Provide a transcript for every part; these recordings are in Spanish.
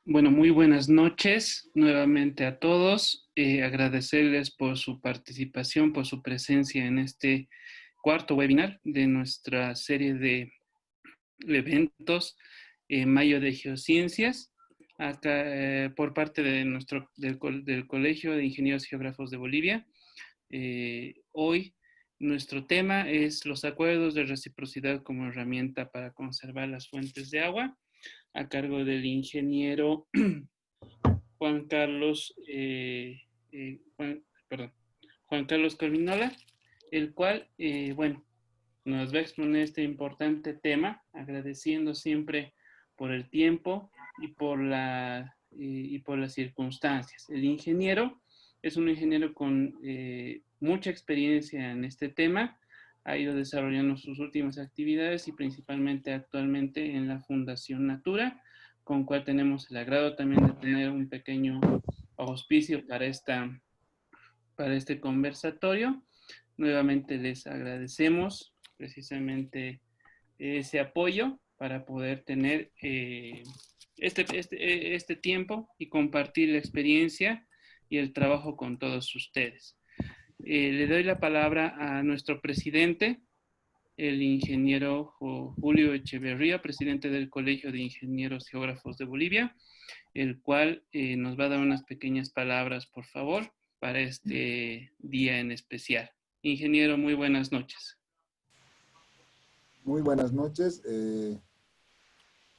Bueno, muy buenas noches nuevamente a todos. Agradecerles por su participación, por su presencia en este cuarto webinar de nuestra serie de eventos Mayo de Geociencias, acá por parte de del Colegio de Ingenieros Geógrafos de Bolivia. Hoy nuestro tema es los acuerdos de reciprocidad como herramienta para conservar las fuentes de agua, a cargo del ingeniero Juan Carlos, Juan Carlos Carminola, el cual, bueno, nos va a exponer este importante tema, agradeciendo siempre por el tiempo y por las circunstancias. El ingeniero es un ingeniero con mucha experiencia en este tema, ha ido desarrollando sus últimas actividades y principalmente actualmente en la Fundación Natura, con cual tenemos el agrado también de tener un pequeño auspicio para este conversatorio. Nuevamente les agradecemos precisamente ese apoyo para poder tener este tiempo y compartir la experiencia y el trabajo con todos ustedes. Le doy la palabra a nuestro presidente, el ingeniero Julio Echeverría, presidente del Colegio de Ingenieros Geógrafos de Bolivia, el cual nos va a dar unas pequeñas palabras, por favor, para este día en especial. Ingeniero, muy buenas noches. Muy buenas noches.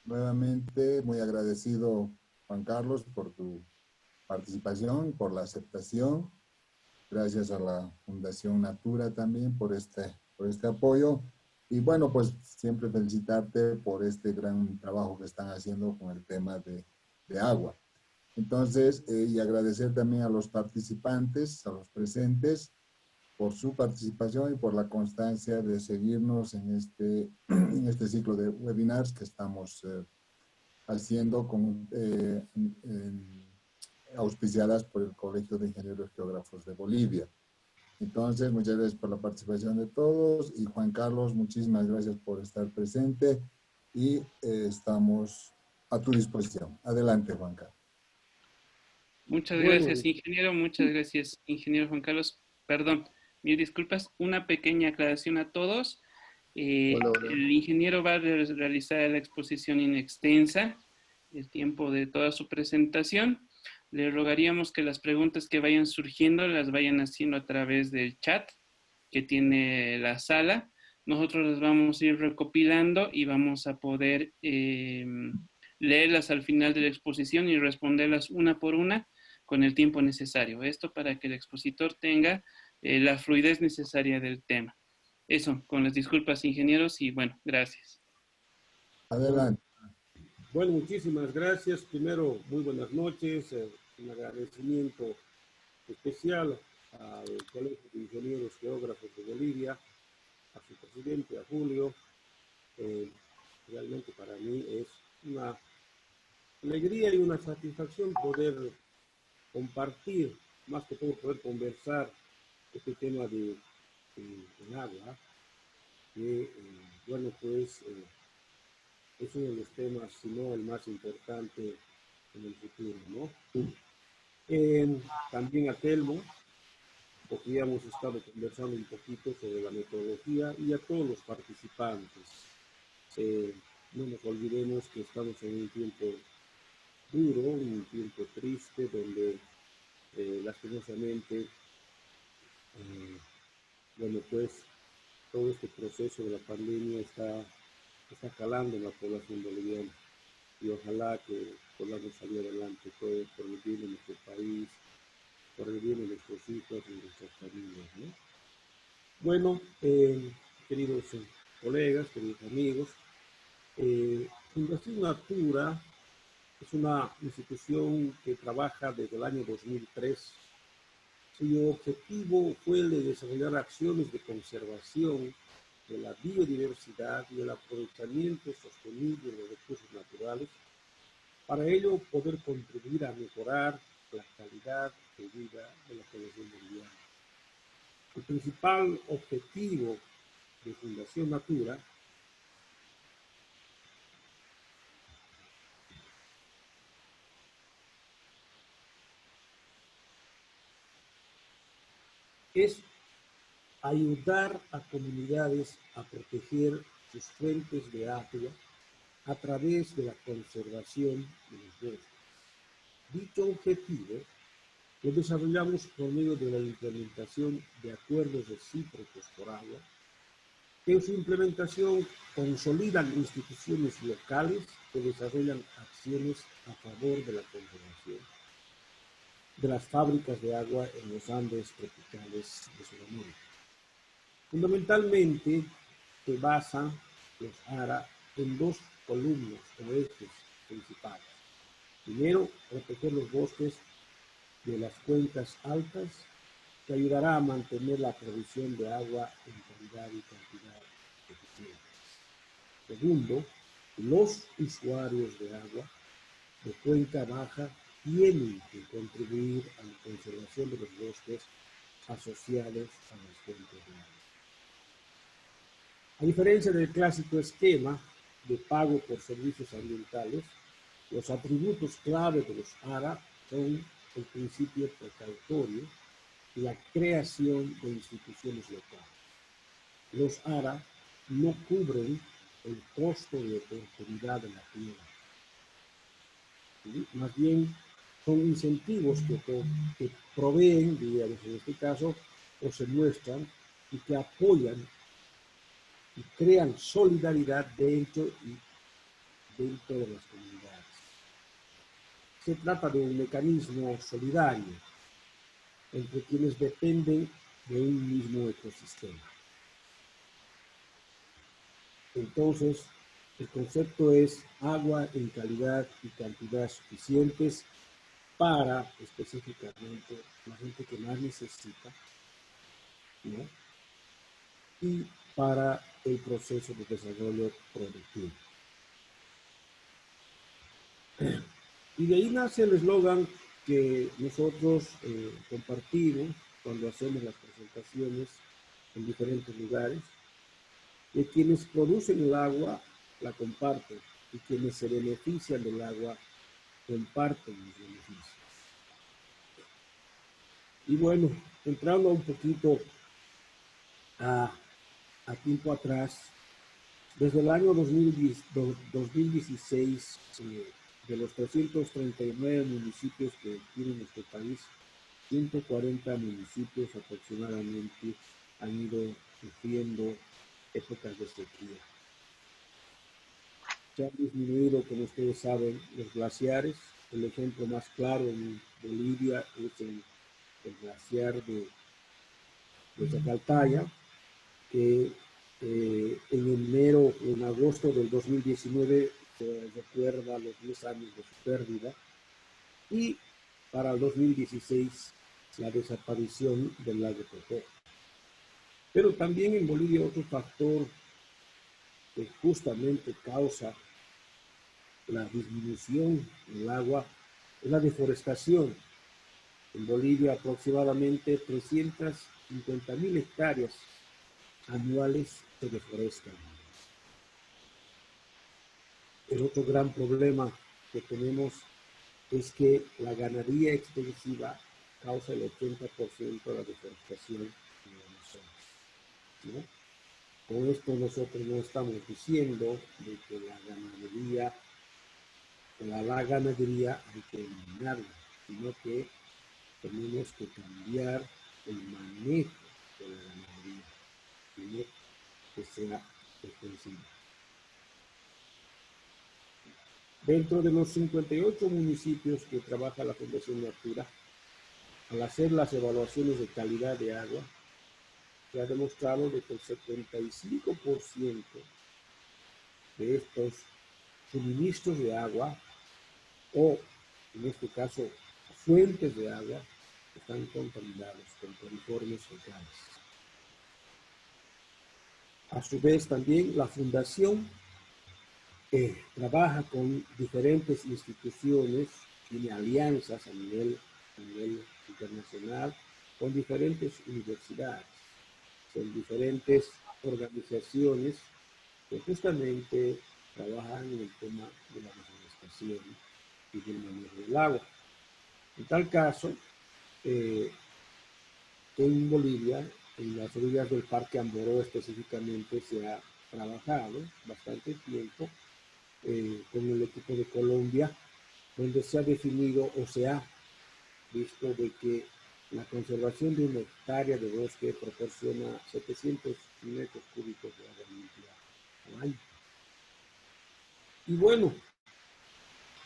Nuevamente, muy agradecido, Juan Carlos, por tu participación, por la aceptación. Gracias a la Fundación Natura también por este apoyo. Y bueno, pues siempre felicitarte por este gran trabajo que están haciendo con el tema de agua. Entonces, y agradecer también a los participantes, a los presentes, por su participación y por la constancia de seguirnos en este ciclo de webinars que estamos haciendo auspiciadas por el Colegio de Ingenieros Geógrafos de Bolivia. Entonces, muchas gracias por la participación de todos y Juan Carlos, muchísimas gracias por estar presente y estamos a tu disposición. Adelante, Juan Carlos. Muchas gracias, ingeniero. Muchas gracias, ingeniero Juan Carlos. Perdón, mis disculpas. Una pequeña aclaración a todos. Hola. El ingeniero va a realizar la exposición inextensa, el tiempo de toda su presentación. Le rogaríamos que las preguntas que vayan surgiendo las vayan haciendo a través del chat que tiene la sala. Nosotros las vamos a ir recopilando y vamos a poder leerlas al final de la exposición y responderlas una por una con el tiempo necesario. Esto para que el expositor tenga la fluidez necesaria del tema. Eso, con las disculpas, ingenieros, y bueno, gracias. Adelante. Bueno, muchísimas gracias. Primero, muy buenas noches. Un agradecimiento especial al Colegio de Ingenieros Geógrafos de Bolivia, a su presidente, a Julio. Realmente para mí es una alegría y una satisfacción poder compartir, más que todo poder conversar este tema del agua, que bueno, pues es uno de los temas, si no el más importante en el futuro, ¿no? También a Telmo, porque ya hemos estado conversando un poquito sobre la metodología, y a todos los participantes. No nos olvidemos que estamos en un tiempo duro, un tiempo triste, donde lastimosamente, bueno, pues todo este proceso de la pandemia está calando en la población boliviana, y ojalá que podamos salir adelante todo por el bien de nuestro país, por el bien de nuestros hijos y de nuestras familias, ¿no? Bueno, queridos colegas, queridos amigos, Fundación Natura es una institución que trabaja desde el año 2003, cuyo objetivo fue el de desarrollar acciones de conservación de la biodiversidad y el aprovechamiento sostenible de los recursos naturales. Para ello, poder contribuir a mejorar la calidad de vida de la población boliviana. El principal objetivo de Fundación Natura es ayudar a comunidades a proteger sus fuentes de agua a través de la conservación de los bosques. Dicho objetivo lo desarrollamos por medio de la implementación de acuerdos recíprocos por agua, que en su implementación consolidan instituciones locales que desarrollan acciones a favor de la conservación de las fábricas de agua en los Andes tropicales de Sudamérica. Fundamentalmente se basan los ARA en dos columnas o ejes principales. Primero, proteger los bosques de las cuencas altas, que ayudará a mantener la provisión de agua en calidad y cantidad suficiente. Segundo, los usuarios de agua de cuenca baja tienen que contribuir a la conservación de los bosques asociados a las fuentes de agua. A diferencia del clásico esquema de pago por servicios ambientales, los atributos clave de los ARA son el principio precautorio y la creación de instituciones locales. Los ARA no cubren el costo de oportunidad de la tierra. ¿Sí? Más bien, son incentivos que proveen, digamos en este caso, o se muestran y que apoyan y crean solidaridad dentro de las comunidades. Se trata de un mecanismo solidario entre quienes dependen de un mismo ecosistema. Entonces, el concepto es agua en calidad y cantidad suficientes para específicamente la gente que más necesita, ¿no? Y para el proceso de desarrollo productivo. Y de ahí nace el eslogan que nosotros compartimos cuando hacemos las presentaciones en diferentes lugares, de quienes producen el agua la comparten y quienes se benefician del agua comparten los beneficios. Y bueno, entrando un poquito a tiempo atrás, desde el año 2016, de los 339 municipios que tiene nuestro país, 140 municipios aproximadamente han ido sufriendo épocas de sequía. Se han disminuido, como ustedes saben, los glaciares. El ejemplo más claro en Bolivia es el glaciar de Chacaltaya, que en agosto del 2019 se recuerda los 10 años de su pérdida, y para el 2016 la desaparición del lago Topó. Pero también en Bolivia otro factor que justamente causa la disminución del agua es la deforestación. En Bolivia aproximadamente 350.000 hectáreas anuales se deforestan. El otro gran problema que tenemos es que la ganadería extensiva causa el 80% de la deforestación en el Amazonas, ¿no? Con esto nosotros no estamos diciendo de que la ganadería hay que eliminarla, sino que tenemos que cambiar el manejo de la ganadería, sino que sea extensiva. Dentro de los 58 municipios que trabaja la Fundación Natura, al hacer las evaluaciones de calidad de agua, se ha demostrado de que el 75% de estos suministros de agua, o en este caso fuentes de agua, están contaminados con coliformes fecales. A su vez también la Fundación trabaja con diferentes instituciones, tiene alianzas a nivel internacional con diferentes universidades, con diferentes organizaciones que justamente trabajan en el tema de la deforestación y del manejo del agua. En tal caso, en Bolivia, en las orillas del Parque Amboró específicamente, se ha trabajado bastante tiempo con el equipo de Colombia, donde se ha definido o se ha visto de que la conservación de una hectárea de bosque proporciona 700 metros cúbicos de agua limpia al año. Y bueno,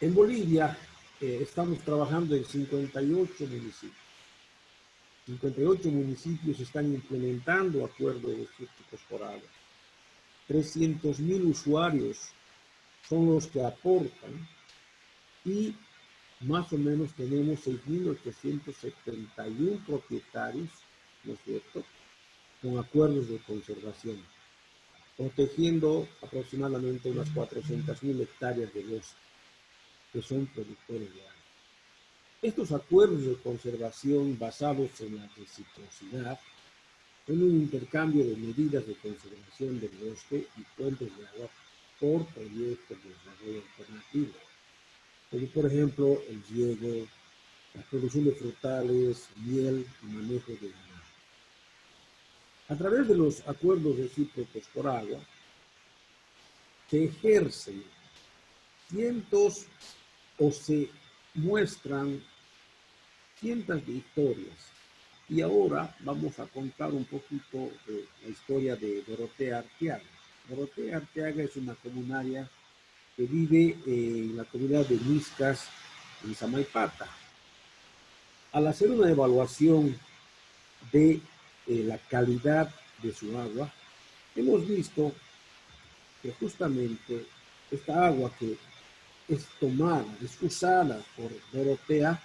en Bolivia estamos trabajando en 58 municipios. 58 municipios están implementando acuerdos cítricos por agua. 300.000 usuarios son los que aportan y más o menos tenemos 6.871 propietarios, ¿no es cierto?, con acuerdos de conservación, protegiendo aproximadamente unas 400.000 hectáreas de bosque, que son productores de agua. Estos acuerdos de conservación basados en la reciprocidad son un intercambio de medidas de conservación del bosque y fuentes de agua por proyectos de desarrollo alternativo, como por ejemplo el riego, la producción de frutales, miel y manejo de ganado. A través de los acuerdos recíprocos por agua, se ejercen cientos o se muestran cientos de historias. Y ahora vamos a contar un poquito de la historia de Dorotea Arteaga. Dorotea Arteaga es una comunaria que vive en la comunidad de Miscas, en Samaipata. Al hacer una evaluación de la calidad de su agua, hemos visto que justamente esta agua que es tomada, es usada por Dorotea,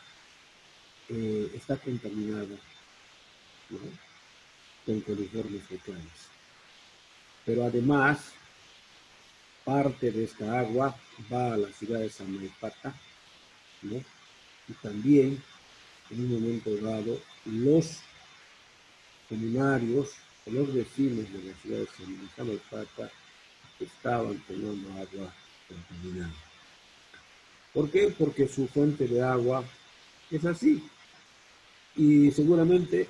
está contaminada, ¿no?, con coliformes fecales. Pero además, parte de esta agua va a la ciudad de Samaipata, ¿no? Y también, en un momento dado, los comunarios o los vecinos de la ciudad de Samaipata estaban tomando agua contaminada. ¿Por qué? Porque su fuente de agua es así. Y seguramente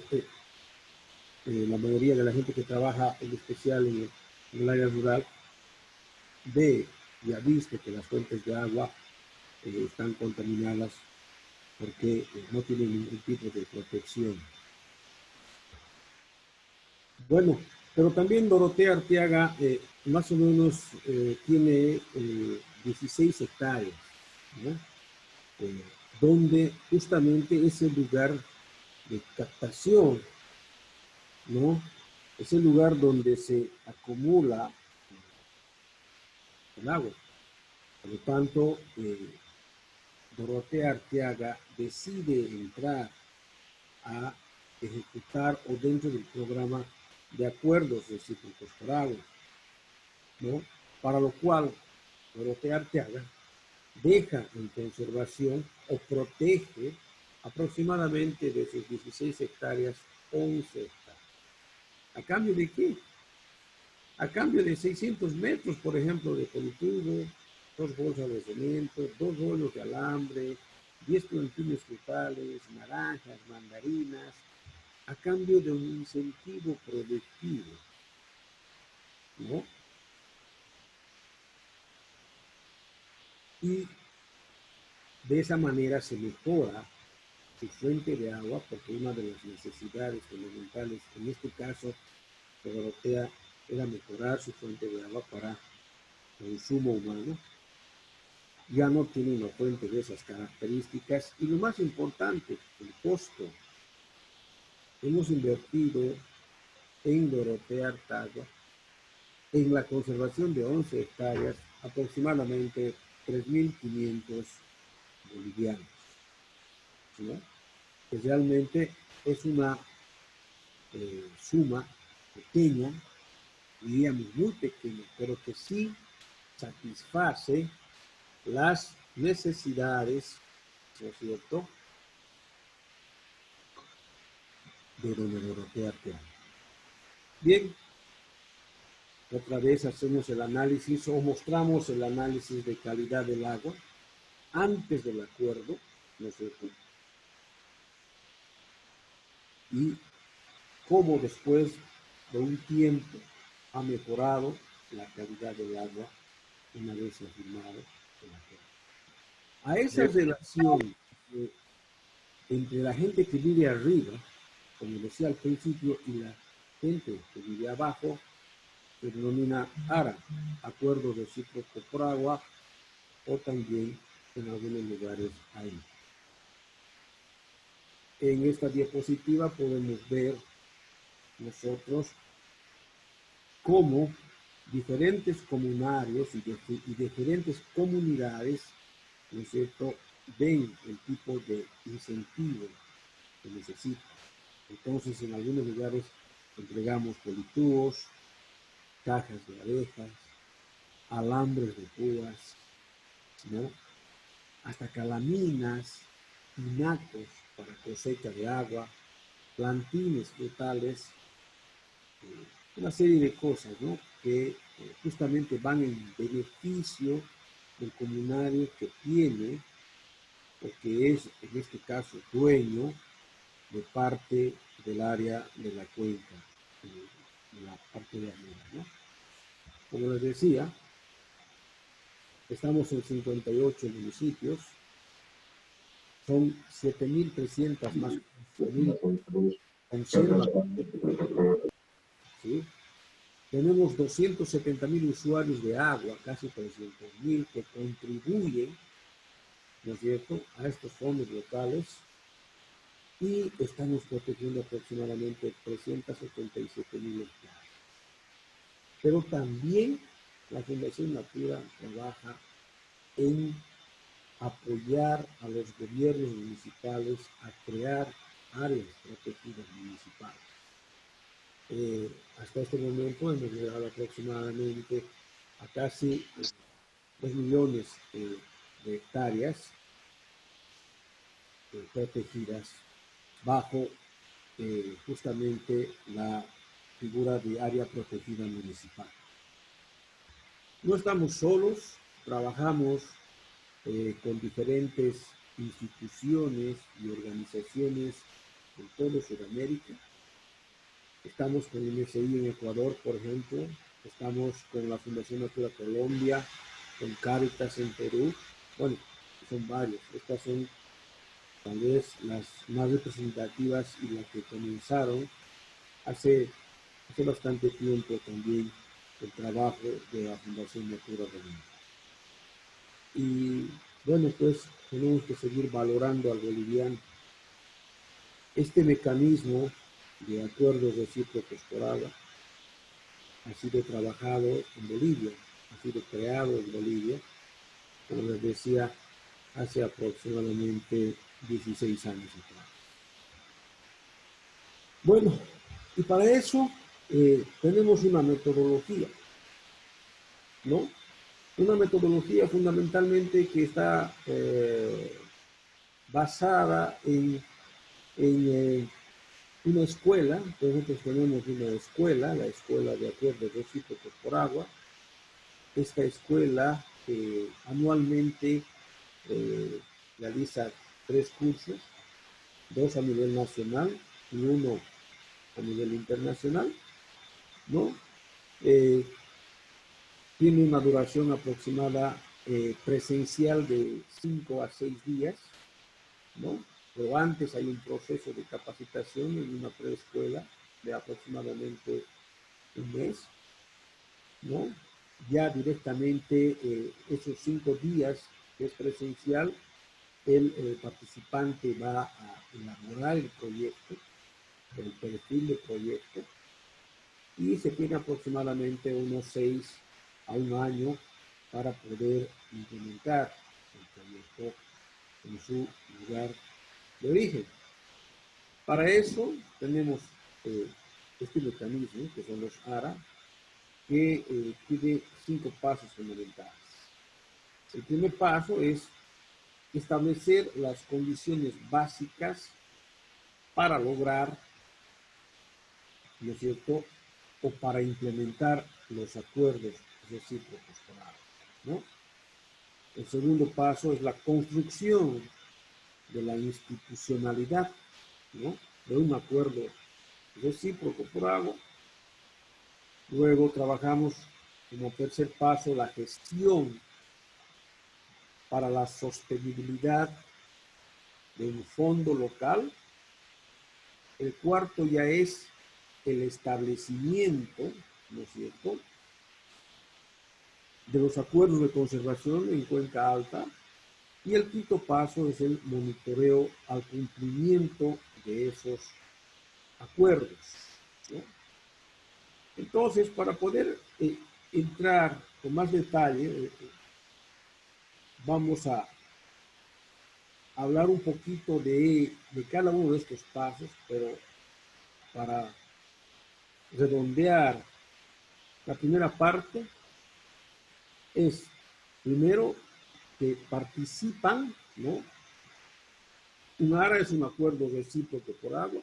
la mayoría de la gente que trabaja, en especial en el área rural, ve y ha visto que las fuentes de agua están contaminadas porque no tienen ningún tipo de protección. Bueno, pero también Dorotea Arteaga más o menos tiene 16 hectáreas, ¿no?, donde justamente es el lugar de captación, ¿no? Es el lugar donde se acumula el agua. Por lo tanto, Dorotea Arteaga decide entrar a ejecutar o dentro del programa de acuerdos recíprocos por agua, ¿no? Para lo cual Dorotea Arteaga deja en conservación o protege aproximadamente de sus 16 hectáreas, 11 hectáreas. ¿A cambio de qué? A cambio de 600 metros, por ejemplo, de politubo, 2 bolsas de cemento, 2 rollos de alambre, 10 plantines frutales, naranjas, mandarinas, a cambio de un incentivo productivo, ¿no? Y de esa manera se mejora su fuente de agua, porque una de las necesidades fundamentales, en este caso, de Dorotea, era mejorar su fuente de agua para consumo humano. Ya no tiene una fuente de esas características. Y lo más importante, el costo. Hemos invertido en Dorotea Arteaga, en la conservación de 11 hectáreas, aproximadamente 3.500 bolivianos, ¿no?, que realmente es una suma pequeña, diríamos muy pequeña, pero que sí satisface las necesidades, ¿no es cierto?, de doña Dorotea Arteaga. Bien, otra vez hacemos el análisis o mostramos el análisis de calidad del agua antes del acuerdo, ¿no es cierto? Y cómo después de un tiempo ha mejorado la calidad del agua una vez afirmado el acuerdo. A esa relación entre la gente que vive arriba, como decía al principio, y la gente que vive abajo, se denomina ARA, Acuerdo Recíproco por Agua, o también en algunos lugares AIM. En esta diapositiva podemos ver nosotros cómo diferentes comunarios y diferentes comunidades, ¿no es cierto?, ven el tipo de incentivo que necesitan. Entonces, en algunos lugares entregamos politúos, cajas de abejas, alambres de púas, ¿no?, hasta calaminas, tinacos para cosecha de agua, plantines frutales, una serie de cosas, ¿no?, que justamente van en beneficio del comunario que tiene, o que es, en este caso, dueño de parte del área de la cuenca, de la parte de arriba, ¿no? Como les decía, estamos en 58 municipios, son 7.300 más familias conservan, ¿sí? Tenemos 270.000 usuarios de agua, casi 300.000, que contribuyen, ¿no es cierto?, a estos fondos locales, y estamos protegiendo aproximadamente 377.000 hectáreas. Pero también la Fundación Natura trabaja en apoyar a los gobiernos municipales a crear áreas protegidas municipales. Hasta este momento hemos llegado aproximadamente a casi 2 millones de hectáreas protegidas bajo justamente la figura de área protegida municipal. No estamos solos, trabajamos con diferentes instituciones y organizaciones en todo Sudamérica. Estamos con el MSI en Ecuador, por ejemplo, estamos con la Fundación Natura Colombia, con Cáritas en Perú. Bueno, son varios. Estas son tal vez las más representativas y las que comenzaron hace bastante tiempo también el trabajo de la Fundación Natura Colombia. Y bueno, pues tenemos que seguir valorando al boliviano. Este mecanismo de acuerdos recíprocos por agua ha sido trabajado en Bolivia, ha sido creado en Bolivia, como les decía, hace aproximadamente 16 años atrás. Bueno, y para eso tenemos una metodología, ¿no? Una metodología fundamentalmente que está basada en una escuela. Nosotros tenemos una escuela, la Escuela de Acuerdos Recíprocos por Agua. Esta escuela anualmente realiza 3 cursos, 2 a nivel nacional y 1 a nivel internacional, ¿no? Tiene una duración aproximada presencial de 5 a 6 días, ¿no? Pero antes hay un proceso de capacitación en una preescuela de aproximadamente un mes, ¿no? Ya directamente esos 5 días que es presencial, el participante va a elaborar el proyecto, el perfil de proyecto, y se tiene aproximadamente unos 6 a 1 año para poder implementar el proyecto en su lugar de origen. Para eso tenemos este mecanismo, que son los ARA, que tiene 5 pasos fundamentales. El primer paso es establecer las condiciones básicas para lograr, ¿no es cierto?, o para implementar los acuerdos recíprocos por agua, ¿no? El segundo paso es la construcción de la institucionalidad, ¿no?, de un acuerdo recíproco por agua. Luego trabajamos como tercer paso la gestión para la sostenibilidad de un fondo local. El cuarto ya es el establecimiento, ¿no es cierto?, de los acuerdos de conservación en Cuenca Alta. Y el quinto paso es el monitoreo al cumplimiento de esos acuerdos, ¿no? Entonces, para poder entrar con más detalle, vamos a hablar un poquito de cada uno de estos pasos, pero para redondear la primera parte es, primero, que participan, ¿no? Un ARA es un acuerdo recíproco por agua.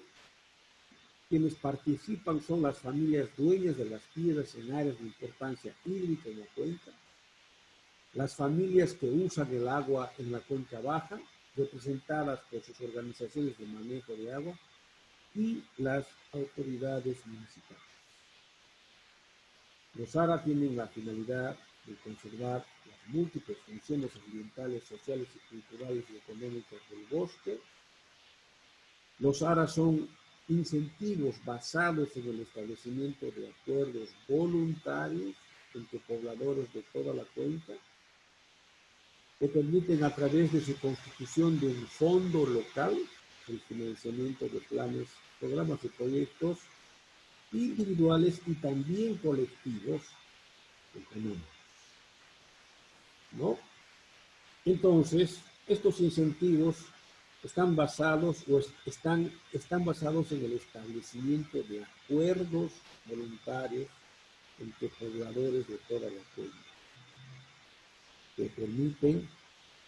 Quienes participan son las familias dueñas de las piedras en áreas de importancia hídrica en la cuenca, las familias que usan el agua en la cuenca baja, representadas por sus organizaciones de manejo de agua, y las autoridades municipales. Los ARA tienen la finalidad de conservar las múltiples funciones ambientales, sociales, culturales y económicas del bosque. Los ARA son incentivos basados en el establecimiento de acuerdos voluntarios entre pobladores de toda la cuenca, que permiten a través de su constitución de un fondo local el financiamiento de planes, programas y proyectos individuales y también colectivos económicos, ¿no? Entonces, estos incentivos están basados en el establecimiento de acuerdos voluntarios entre pobladores de toda la cuenca, que permiten,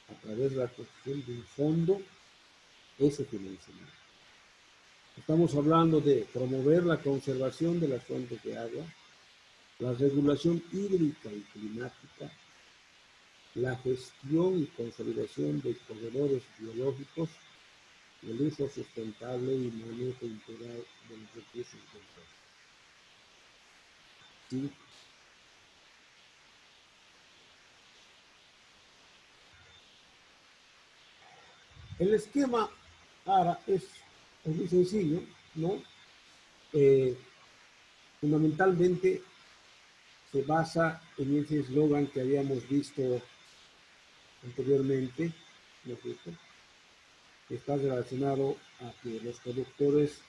a través de la construcción de un fondo, ese financiamiento. Estamos hablando de promover la conservación de las fuentes de agua, la regulación hídrica y climática, la gestión y consolidación de corredores biológicos, el uso sustentable y manejo integral de los recursos del bosque. ¿Sí? El esquema ARA es muy sencillo, ¿no? Fundamentalmente se basa en ese eslogan que habíamos visto anteriormente, ¿no es cierto?, que está relacionado a que los productores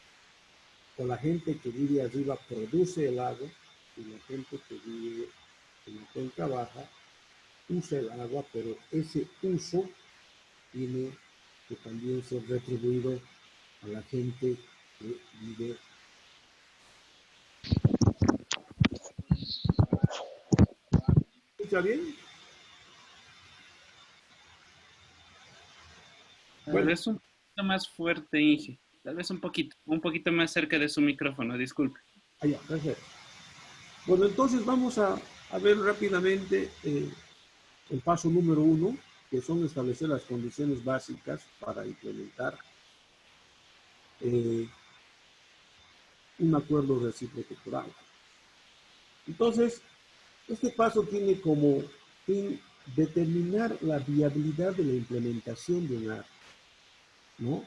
o la gente que vive arriba produce el agua y la gente que vive en la cuenca baja usa el agua, pero ese uso tiene que también ser retribuido a la gente que vive. ¿Escucha bien? Tal vez un poquito más fuerte, Inge. Tal vez un poquito más cerca de su micrófono, disculpe. Allá, perfecto. Bueno, entonces vamos a ver rápidamente el paso número 1, que son establecer las condiciones básicas para implementar un acuerdo recíproco por agua. Entonces, este paso tiene como fin determinar la viabilidad de la implementación de un ARA, ¿no?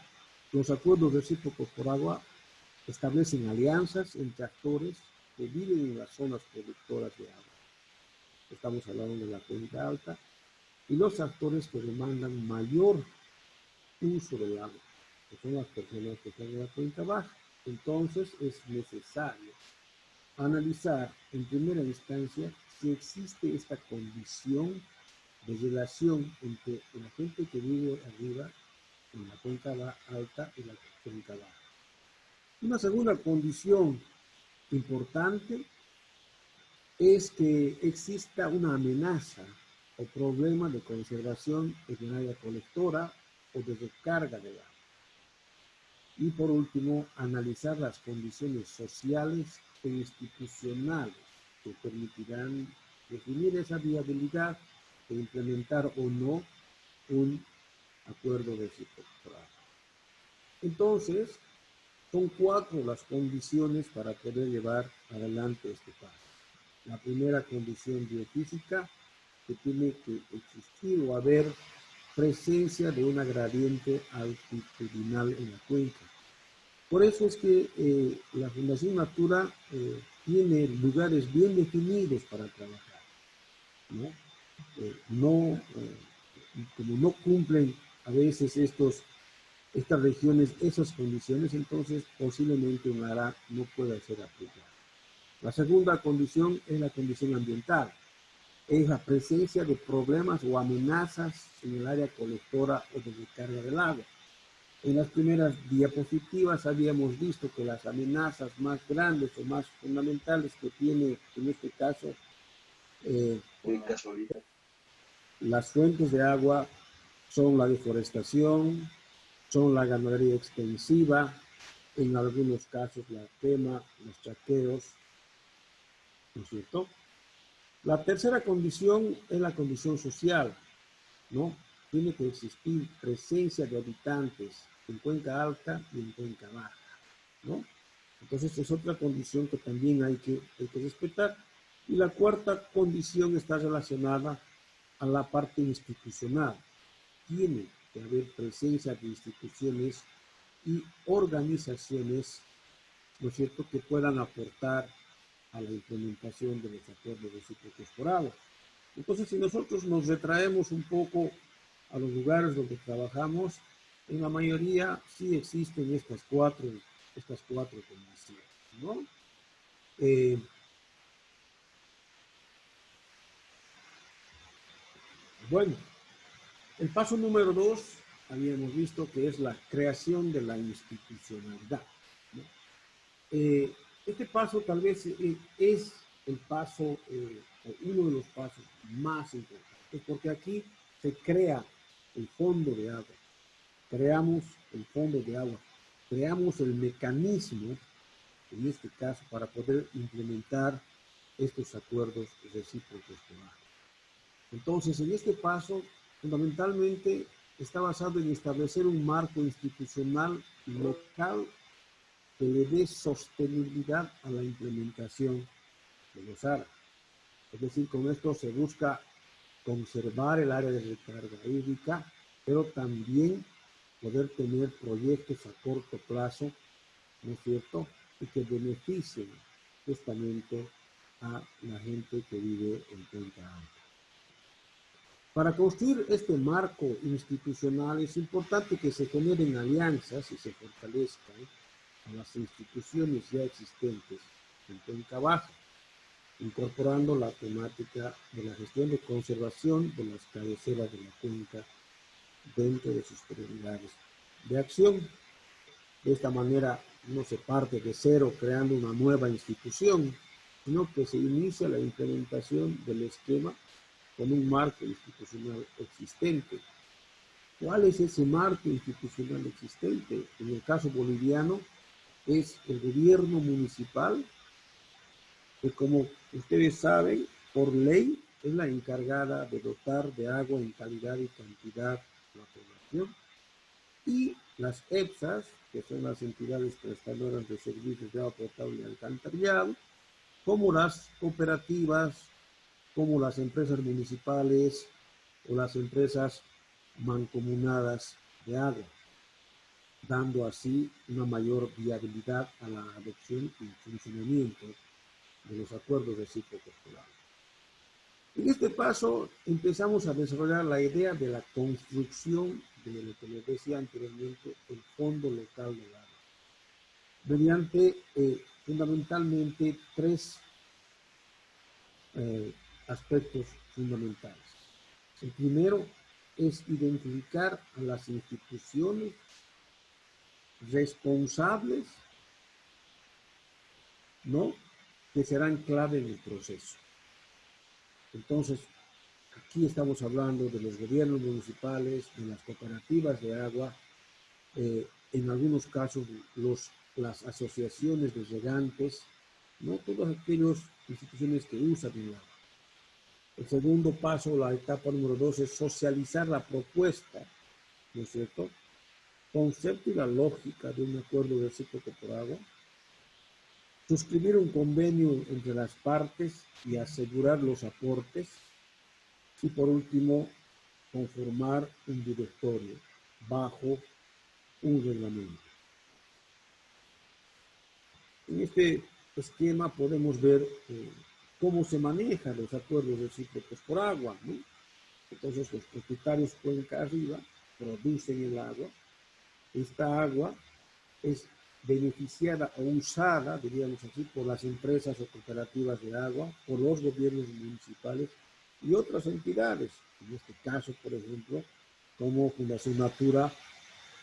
Los acuerdos recíprocos por agua establecen alianzas entre actores que viven en las zonas productoras de agua. Estamos hablando de la cuenca alta, y los actores que demandan mayor uso del agua, que son las personas que están en la cuenca baja. Entonces es necesario analizar en primera instancia si existe esta condición de relación entre la gente que vive arriba en la cuenca alta y la cuenca baja. Una segunda condición importante es que exista una amenaza o problema de conservación en el área colectora o de recarga del agua. Y por último, analizar las condiciones sociales e institucionales que permitirán definir esa viabilidad de implementar o no un acuerdo recíproco. Entonces, Son 4 las condiciones para poder llevar adelante este paso. La primera condición biofísica, que tiene que existir o haber presencia de una gradiente altitudinal en la cuenca. Por eso es que la Fundación Natura tiene lugares bien definidos para trabajar, ¿no? Como no cumplen a veces estas regiones esas condiciones, entonces posiblemente un ARA no pueda ser aplicado. La segunda condición es la condición ambiental. Es la presencia de problemas o amenazas en el área colectora o de descarga del agua. En las primeras diapositivas habíamos visto que las amenazas más grandes o más fundamentales que tiene, en este caso, las fuentes de agua son la deforestación, son la ganadería extensiva, en algunos casos la quema, los chaqueos, ¿no es cierto? La tercera condición es la condición social, ¿no? Tiene que existir presencia de habitantes en cuenca alta y en cuenca baja, ¿no? Entonces es otra condición que también hay que respetar. Y la cuarta condición está relacionada a la parte institucional. Tiene que haber presencia de instituciones y organizaciones, ¿no es cierto?, que puedan aportar a la implementación de los acuerdos recíprocos por agua. Entonces, si nosotros nos retraemos un poco a los lugares donde trabajamos, en la mayoría sí existen estas cuatro condiciones, ¿no? Bueno, el paso número 2, habíamos visto que es la creación de la institucionalidad, ¿no? Este paso tal vez es el paso, uno de los pasos más importantes, porque aquí se crea el fondo de agua, creamos el fondo de agua, creamos el mecanismo, en este caso, para poder implementar estos acuerdos recíprocos de agua. Entonces, en este paso, fundamentalmente, está basado en establecer un marco institucional local que le dé sostenibilidad a la implementación de los ARA. Es decir, con esto se busca conservar el área de recarga hídrica, pero también poder tener proyectos a corto plazo, ¿no es cierto?, y que beneficien justamente a la gente que vive en cuenca alta. Para construir este marco institucional es importante que se generen alianzas y se fortalezcan a las instituciones ya existentes en cuenca baja, incorporando la temática de la gestión de conservación de las cabeceras de la cuenca dentro de sus prioridades de acción. De esta manera no se parte de cero creando una nueva institución, sino que se inicia la implementación del esquema con un marco institucional existente. ¿Cuál es ese marco institucional existente? En el caso boliviano es el gobierno municipal, que como ustedes saben, por ley es la encargada de dotar de agua en calidad y cantidad a la población, y las EPSAs, que son las entidades prestadoras de servicios de agua potable y alcantarillado, como las cooperativas, como las empresas municipales o las empresas mancomunadas de agua, dando así una mayor viabilidad a la adopción y funcionamiento de los acuerdos recíprocos por agua. En este paso empezamos a desarrollar la idea de la construcción de lo que les decía anteriormente, el fondo local del agua, mediante fundamentalmente 3 aspectos fundamentales. El primero es identificar a las instituciones responsables, ¿no?, que serán clave en el proceso. Entonces, aquí estamos hablando de los gobiernos municipales, de las cooperativas de agua, en algunos casos las asociaciones de regantes, ¿no?, todas aquellas instituciones que usan el agua. El segundo paso, la etapa número 2, es socializar la propuesta, ¿no es cierto?, concepto y la lógica de un acuerdo recíproco por agua, suscribir un convenio entre las partes y asegurar los aportes, y por último, conformar un directorio bajo un reglamento. En este esquema podemos ver cómo se manejan los acuerdos recíprocos por agua, ¿no? Entonces los propietarios cuenca arriba producen el agua. Esta agua es beneficiada o usada, diríamos así, por las empresas o cooperativas de agua, por los gobiernos municipales y otras entidades. En este caso, por ejemplo, como Fundación Natura,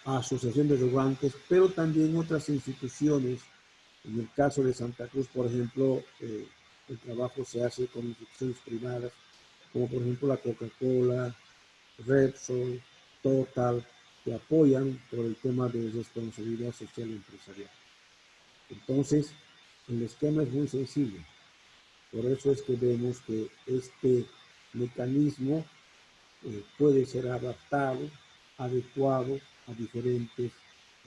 Asociación de Regantes, pero también otras instituciones. En el caso de Santa Cruz, por ejemplo, el trabajo se hace con instituciones privadas, como por ejemplo la Coca-Cola, Repsol, Total, que apoyan por el tema de responsabilidad social empresarial. Entonces, el esquema es muy sencillo. Por eso es que vemos que este mecanismo puede ser adaptado, adecuado a diferentes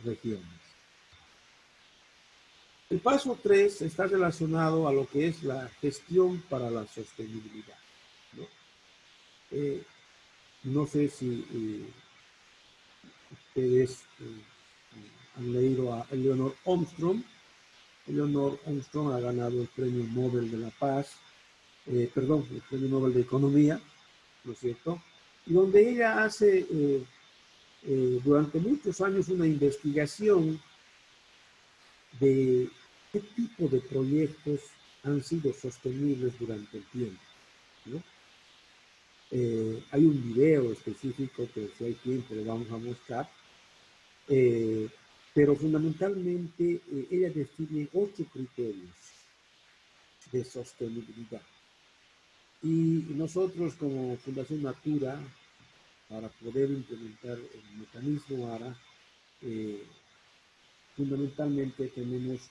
regiones. El paso 3 está relacionado a lo que es la gestión para la sostenibilidad, ¿no? No sé si ustedes han leído a Eleanor Armstrong. Eleanor Armstrong ha ganado el Premio Nobel de la Paz, el Premio Nobel de Economía, ¿no es cierto? Y donde ella hace durante muchos años una investigación de qué tipo de proyectos han sido sostenibles durante el tiempo, ¿no? Hay un video específico que si hay tiempo lo vamos a mostrar, pero fundamentalmente ella define 8 criterios de sostenibilidad. Y nosotros como Fundación Natura, para poder implementar el mecanismo ARA, fundamentalmente tenemos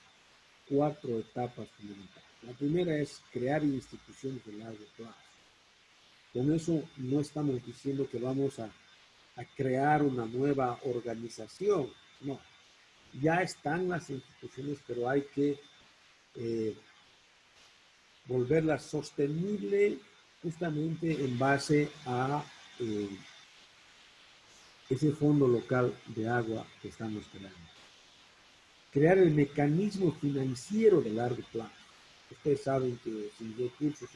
4 etapas fundamentales. La primera es crear instituciones de largo plazo. Con eso no estamos diciendo que vamos a crear una nueva organización, no. Ya están las instituciones, pero hay que volverlas sostenible justamente en base a ese fondo local de agua que estamos creando. Crear el mecanismo financiero de largo plazo. Ustedes saben que sin recursos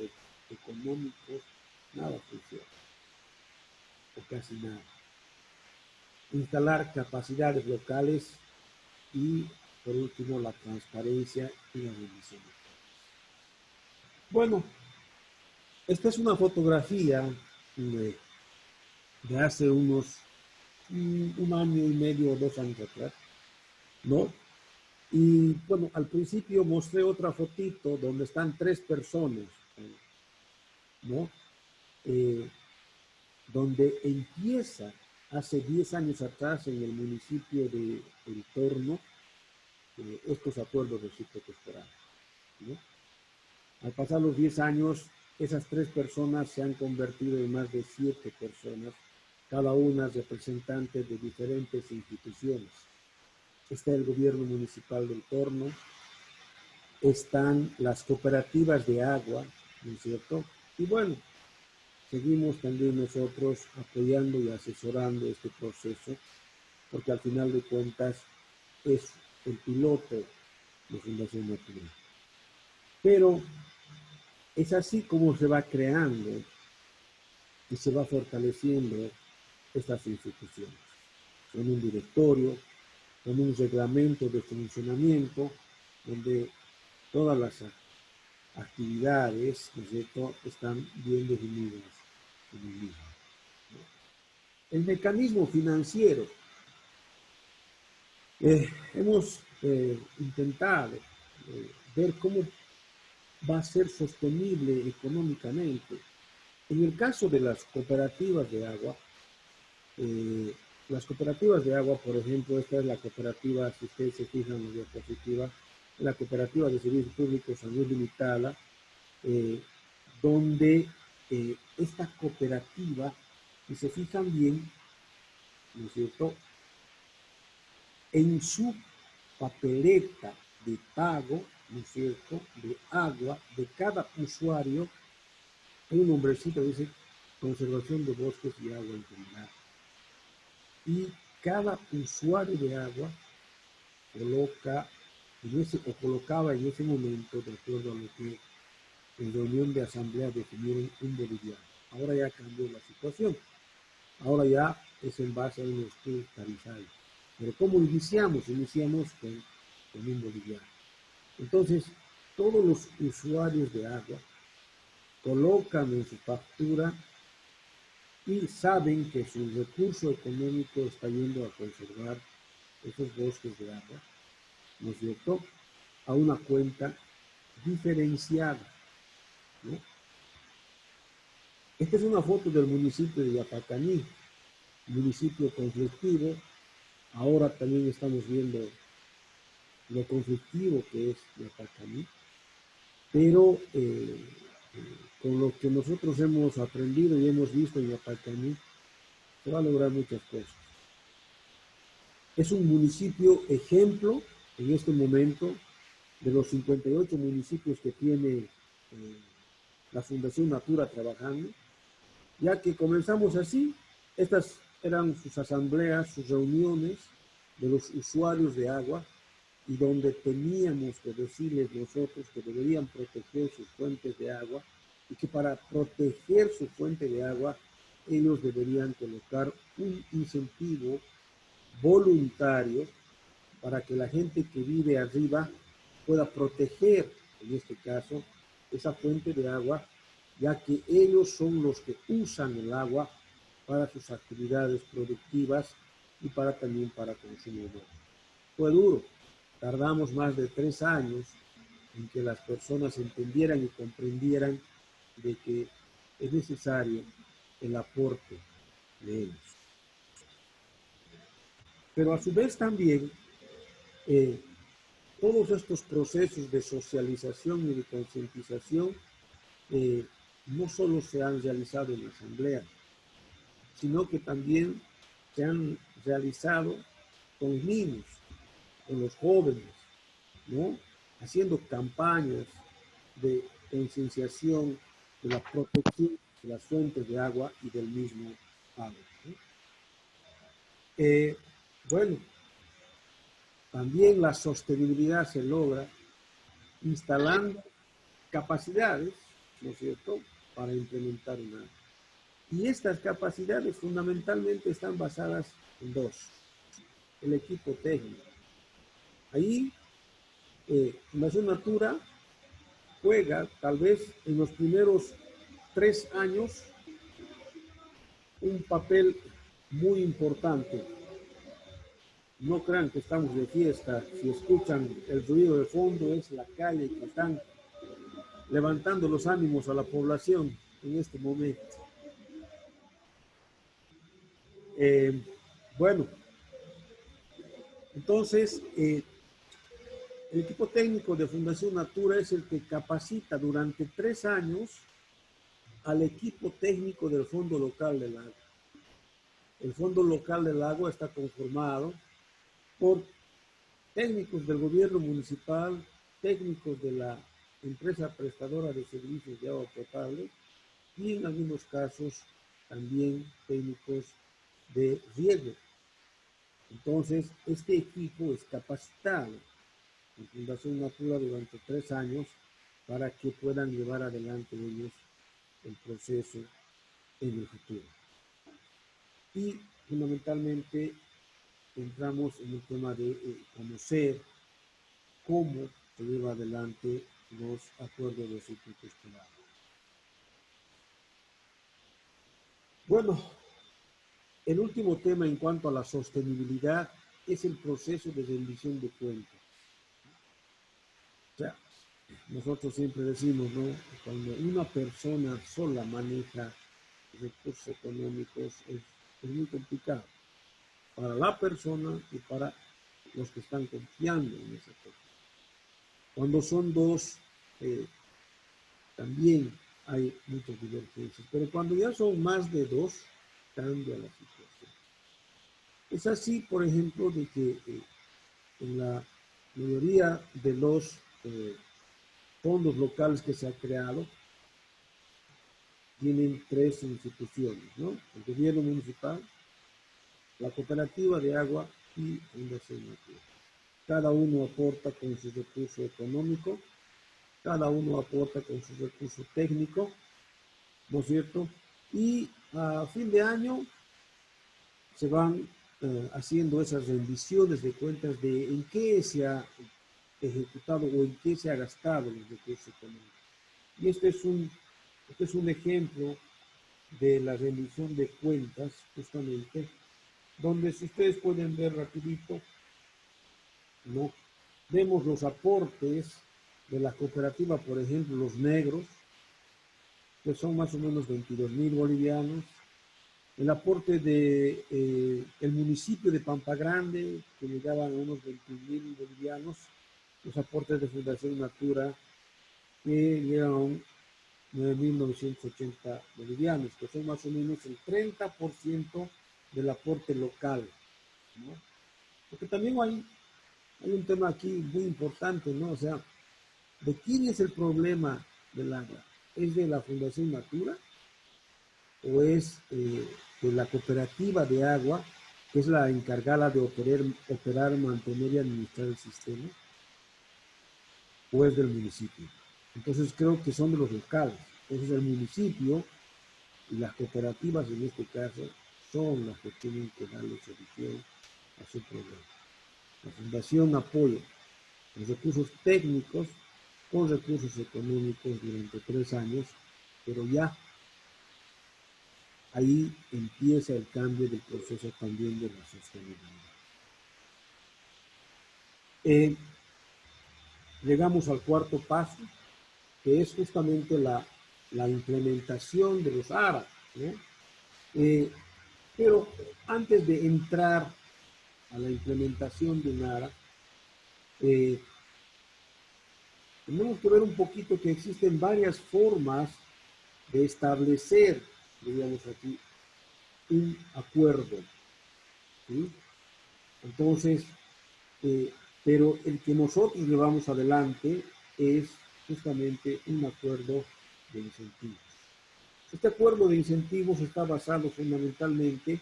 económicos nada funciona, o casi nada. Instalar capacidades locales y, por último, la transparencia y la revisión. Bueno, esta es una fotografía de hace unos un año y medio o 2 años atrás, ¿no? Y bueno, al principio mostré otra fotito donde están 3 personas, ¿no? Donde empieza hace 10 años atrás en el municipio de El Torno estos acuerdos recíprocos por agua, ¿no? Al pasar los 10 años, esas 3 personas se han convertido en más de 7 personas, cada una representante de diferentes instituciones. Está el gobierno municipal del Torno, están las cooperativas de agua, ¿no es cierto? Y bueno, seguimos también nosotros apoyando y asesorando este proceso, porque al final de cuentas es el piloto de Fundación Natura. Pero es así como se va creando y se va fortaleciendo estas instituciones, con un directorio, con un reglamento de funcionamiento, donde todas las actividades, ¿no es cierto?, están bien definidas en el mismo. El mecanismo financiero. Hemos intentado ver cómo va a ser sostenible económicamente. En el caso de las cooperativas de agua, por ejemplo, esta es la cooperativa, si ustedes se fijan en la diapositiva, la cooperativa de servicios públicos Salud Limitada, donde esta cooperativa, si se fijan bien, ¿no es cierto?, en su papeleta de pago, ¿no es cierto?, de agua de cada usuario, hay un nombrecito que dice conservación de bosques y agua en general. Y cada usuario de agua colocaba en ese momento, de acuerdo a lo que en reunión de asamblea definieron, un boliviano. Ahora ya cambió la situación. Ahora ya es en base a un estudio tarifario. Pero ¿cómo iniciamos? Iniciamos con un boliviano. Entonces, todos los usuarios de agua colocan en su factura y saben que su recurso económico está yendo a conservar esos bosques de agua, ¿no es cierto?, a una cuenta diferenciada, ¿no? Esta es una foto del municipio de Yapacaní, municipio conflictivo. Ahora también estamos viendo lo conflictivo que es Yapacaní, pero con lo que nosotros hemos aprendido y hemos visto en Yapacaní, se va a lograr muchas cosas. Es un municipio ejemplo en este momento de los 58 municipios que tiene la Fundación Natura trabajando, ya que comenzamos así. Estas eran sus asambleas, sus reuniones de los usuarios de agua, y donde teníamos que decirles nosotros que deberían proteger sus fuentes de agua y que para proteger su fuente de agua ellos deberían colocar un incentivo voluntario para que la gente que vive arriba pueda proteger, en este caso, esa fuente de agua, ya que ellos son los que usan el agua para sus actividades productivas y también para consumo humano. Fue duro, tardamos más de 3 años en que las personas entendieran y comprendieran de que es necesario el aporte de ellos. Pero a su vez también, todos estos procesos de socialización y de concientización no solo se han realizado en la asamblea, sino que también se han realizado con los niños, con los jóvenes, ¿no?, haciendo campañas de concienciación de la protección de las fuentes de agua y del mismo agua, ¿no? Bueno, también la sostenibilidad se logra instalando capacidades, ¿no es cierto?, para implementar una. Y estas capacidades fundamentalmente están basadas en dos: el equipo técnico. Ahí, Fundación Natura juega, tal vez en los primeros 3 años, un papel muy importante. No crean que estamos de fiesta. Si escuchan el ruido de fondo, es la calle que están levantando los ánimos a la población en este momento. Bueno, entonces, el equipo técnico de Fundación Natura es el que capacita durante 3 años al equipo técnico del Fondo Local del Agua. El Fondo Local del Agua está conformado por técnicos del gobierno municipal, técnicos de la empresa prestadora de servicios de agua potable y en algunos casos también técnicos de riego. Entonces, este equipo es capacitado en Fundación Natura durante 3 años para que puedan llevar adelante ellos el proceso en el futuro. Y fundamentalmente entramos en el tema de conocer cómo se lleva adelante los acuerdos de recíprocos privados. Bueno, el último tema en cuanto a la sostenibilidad es el proceso de rendición de cuentas. O sea, nosotros siempre decimos, ¿no?, cuando una persona sola maneja recursos económicos es muy complicado para la persona y para los que están confiando en esa persona. Cuando son dos, también hay muchas divergencias, pero cuando ya son más de dos, cambia la situación. Es así, por ejemplo, de que en la mayoría de los fondos locales que se han creado, tienen tres instituciones, ¿no? El gobierno municipal, la cooperativa de agua y Fundación Natura. Cada uno aporta con su recurso económico, cada uno aporta con su recurso técnico, ¿no es cierto? Y a fin de año se van haciendo esas rendiciones de cuentas de en qué se ha ejecutado o en qué se ha gastado los recursos económicos. Y este es un ejemplo de la rendición de cuentas, justamente, donde si ustedes pueden ver rapidito, ¿no? Vemos los aportes de la cooperativa, por ejemplo, los negros, que son más o menos 22.000 bolivianos, el aporte de el municipio de Pampa Grande, que llegaban a unos 21.000 bolivianos, los aportes de Fundación Natura, que llegaron 9.980 bolivianos, que son más o menos el 30% del aporte local, ¿no? Porque también hay un tema aquí muy importante, ¿no? O sea, ¿de quién es el problema del agua? ¿Es de la Fundación Natura o es de la cooperativa de agua, que es la encargada de operar, mantener y administrar el sistema, o es del municipio? Entonces creo que son de los locales. Entonces el municipio y las cooperativas en este caso son las que tienen que darle solución a su problema. La fundación apoya los recursos técnicos con recursos económicos durante 3 años, pero ya ahí empieza el cambio del proceso también de la sostenibilidad. Llegamos al cuarto paso, que es justamente la implementación de los ARA, ¿no? Pero antes de entrar a la implementación de un ARA, tenemos que ver un poquito que existen varias formas de establecer, digamos aquí, un acuerdo, ¿sí? Entonces, pero el que nosotros llevamos adelante es justamente un acuerdo de incentivos. Este acuerdo de incentivos está basado fundamentalmente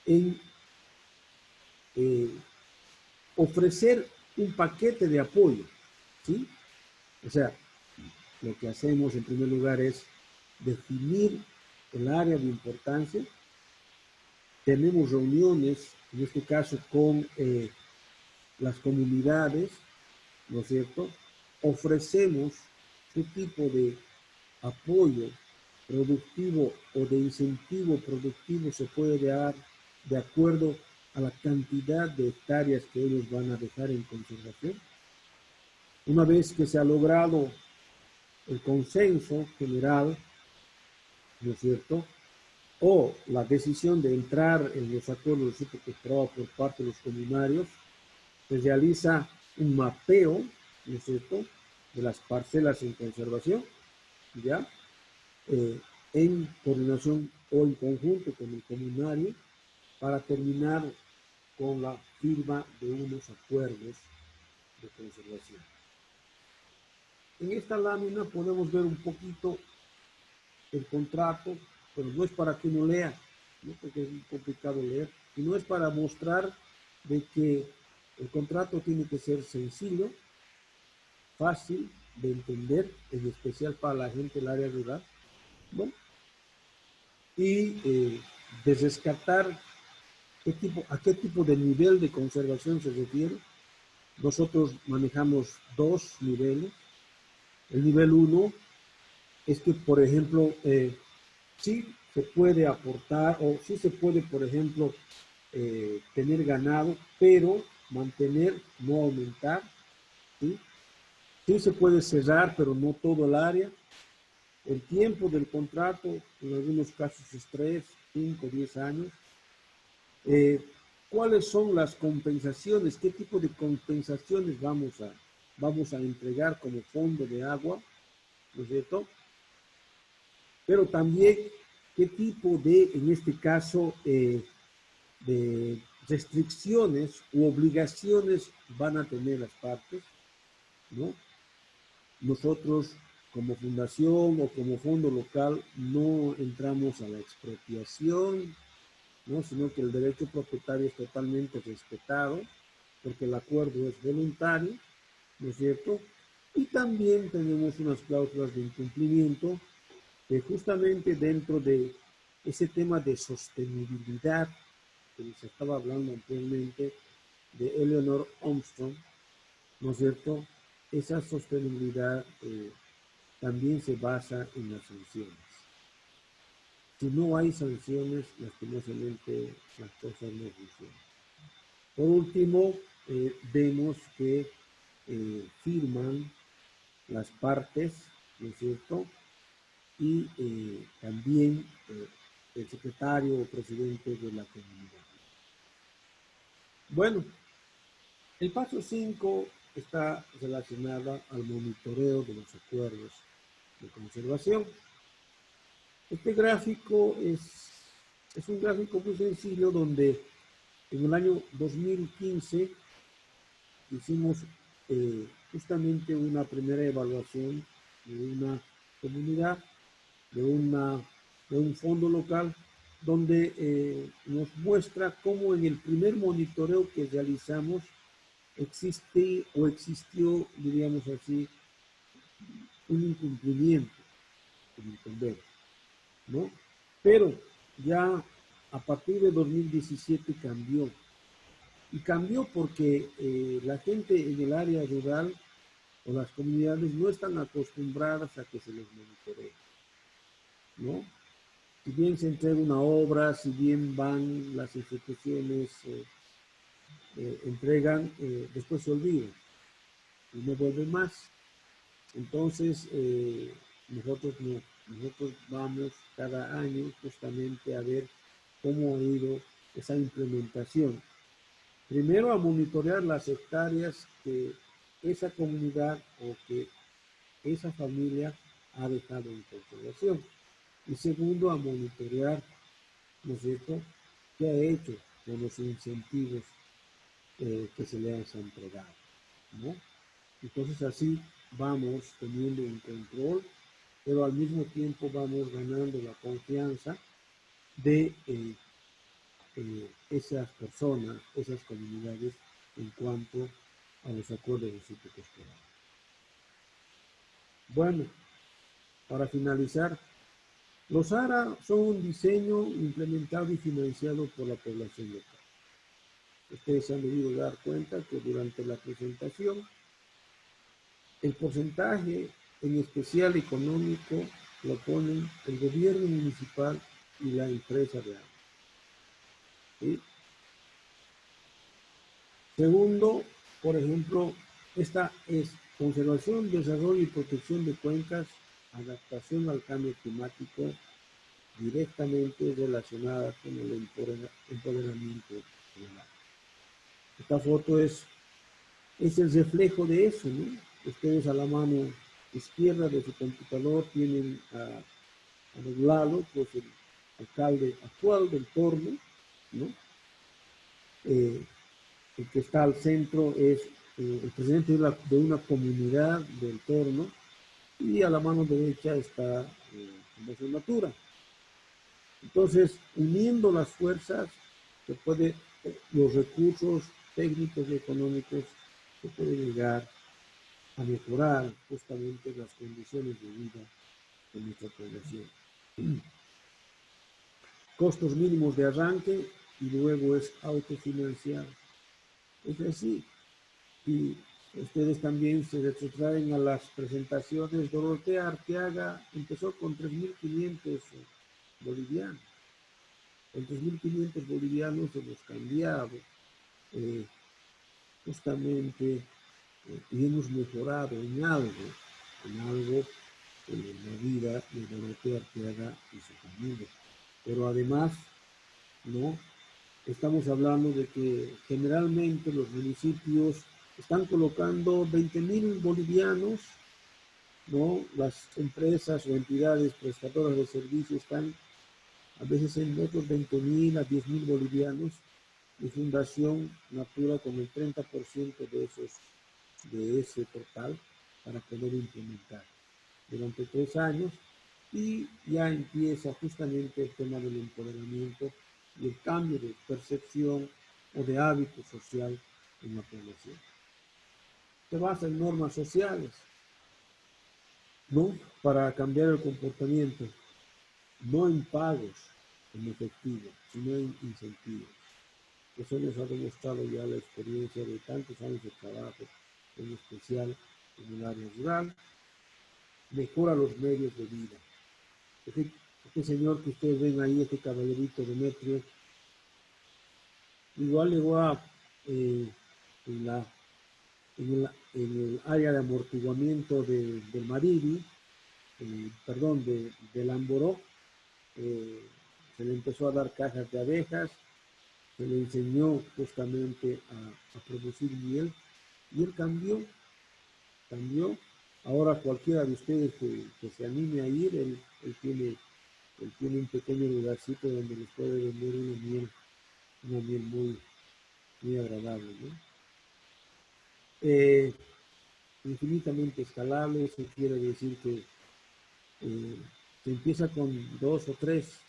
en ofrecer un paquete de apoyo, ¿sí? O sea, lo que hacemos en primer lugar es definir el área de importancia. Tenemos reuniones, en este caso con las comunidades, ¿no es cierto? Ofrecemos qué tipo de apoyo productivo o de incentivo productivo se puede dar de acuerdo a la cantidad de hectáreas que ellos van a dejar en conservación. Una vez que se ha logrado el consenso general, ¿no es cierto?, o la decisión de entrar en los acuerdos recíprocos por parte de los comunarios, se realiza un mapeo, ¿no es cierto?, de las parcelas en conservación, ¿ya?, en coordinación o en conjunto con el comunario, para terminar con la firma de unos acuerdos de conservación. En esta lámina podemos ver un poquito el contrato, pero no es para que uno lea, ¿no?, porque es muy complicado leer, y no es para mostrar de que el contrato tiene que ser sencillo, fácil de entender, en especial para la gente del área rural, ¿no?, y de rescatar a qué tipo de nivel de conservación se refiere. Nosotros manejamos 2 niveles. El nivel 1 es que, por ejemplo, sí se puede aportar o sí se puede, por ejemplo, tener ganado, pero mantener, no aumentar, ¿sí? Sí se puede cerrar, pero no todo el área. El tiempo del contrato, en algunos casos es 3, 5, 10 años. ¿Cuáles son las compensaciones? ¿Qué tipo de compensaciones vamos a entregar como fondo de agua? ¿No es cierto? Pero también, ¿qué tipo de, en este caso, de restricciones u obligaciones van a tener las partes, ¿no? Nosotros, como fundación o como fondo local, no entramos a la expropiación, ¿no? Sino que el derecho propietario es totalmente respetado, porque el acuerdo es voluntario, ¿no es cierto? Y también tenemos unas cláusulas de incumplimiento que justamente dentro de ese tema de sostenibilidad que se estaba hablando anteriormente de Eleanor Armstrong, ¿no es cierto? Esa sostenibilidad también se basa en las sanciones. Si no hay sanciones, lastimosamente las cosas no funcionan. Por último, vemos que firman las partes, ¿no es cierto? Y también el secretario o presidente de la comunidad. Bueno, el paso 5 está relacionado al monitoreo de los acuerdos de conservación. Este gráfico es un gráfico muy sencillo donde en el año 2015 hicimos justamente una primera evaluación de una comunidad, de un fondo local, donde nos muestra cómo en el primer monitoreo que realizamos existe o existió, diríamos así, un incumplimiento en el convenio, ¿no? Pero ya a partir de 2017 cambió. Y cambió porque la gente en el área rural o las comunidades no están acostumbradas a que se les monitoree, ¿no? Si bien se entrega una obra, si bien van las instituciones, entregan, después se olvidan y no vuelven más. Entonces, nosotros vamos cada año justamente a ver cómo ha ido esa implementación. Primero, a monitorear las hectáreas que esa comunidad o que esa familia ha dejado en conservación. Y segundo, a monitorear, ¿no es cierto?, qué ha hecho con los incentivos que se le han entregado, ¿no? Entonces así vamos teniendo un control, pero al mismo tiempo vamos ganando la confianza de esas personas, esas comunidades en cuanto a los acuerdos recíprocos. Bueno, para finalizar, los ARA son un diseño implementado y financiado por la población local. Ustedes se han debido dar cuenta que durante la presentación, el porcentaje, en especial económico, lo ponen el gobierno municipal y la empresa de agua. ¿Sí? Segundo, por ejemplo, esta es conservación, desarrollo y protección de cuencas, adaptación al cambio climático, directamente relacionada con el empoderamiento del agua. Esta foto es el reflejo de eso, ¿no? Ustedes a la mano izquierda de su computador tienen a Lalo, pues el alcalde actual del Torno, ¿no? El que está al centro es el presidente de una comunidad del Torno, y a la mano derecha está Fundación Natura. Entonces, uniendo las fuerzas, se puede, los recursos técnicos y económicos, se puede llegar a mejorar justamente las condiciones de vida de nuestra población. Costos mínimos de arranque y luego es autofinanciado. Es así. Y ustedes también se retrotraen a las presentaciones. Dorotea Arteaga empezó con 3.500 bolivianos. Con 3.500 bolivianos hemos cambiado justamente y hemos mejorado en algo la vida de Dorotea Arteaga y su familia. Pero además, ¿no?, estamos hablando de que generalmente los municipios están colocando 20.000 bolivianos, ¿no? Las empresas o entidades prestadoras de servicios están a veces en otros 20.000 a 10.000 bolivianos, y Fundación Natura con el 30% de ese total para poder implementar durante 3 años, y ya empieza justamente el tema del empoderamiento y el cambio de percepción o de hábito social en la población. Se basa en normas sociales, ¿no? Para cambiar el comportamiento, no en pagos en efectivo, sino en incentivos. Eso nos ha demostrado ya la experiencia de tantos años de trabajo, en especial en el área rural. Mejora los medios de vida. Este señor que ustedes ven ahí, este caballerito Demetrio, igual llegó a, en, la, en el área de amortiguamiento del Mariri, perdón, del Amboró, se le empezó a dar cajas de abejas, se le enseñó justamente a producir miel, y él cambió. Ahora cualquiera de ustedes que se anime a ir, él tiene un pequeño lugarcito donde les puede vender una miel muy, muy agradable, ¿no? Infinitamente escalable. Eso quiere decir que se empieza con 2 o 3,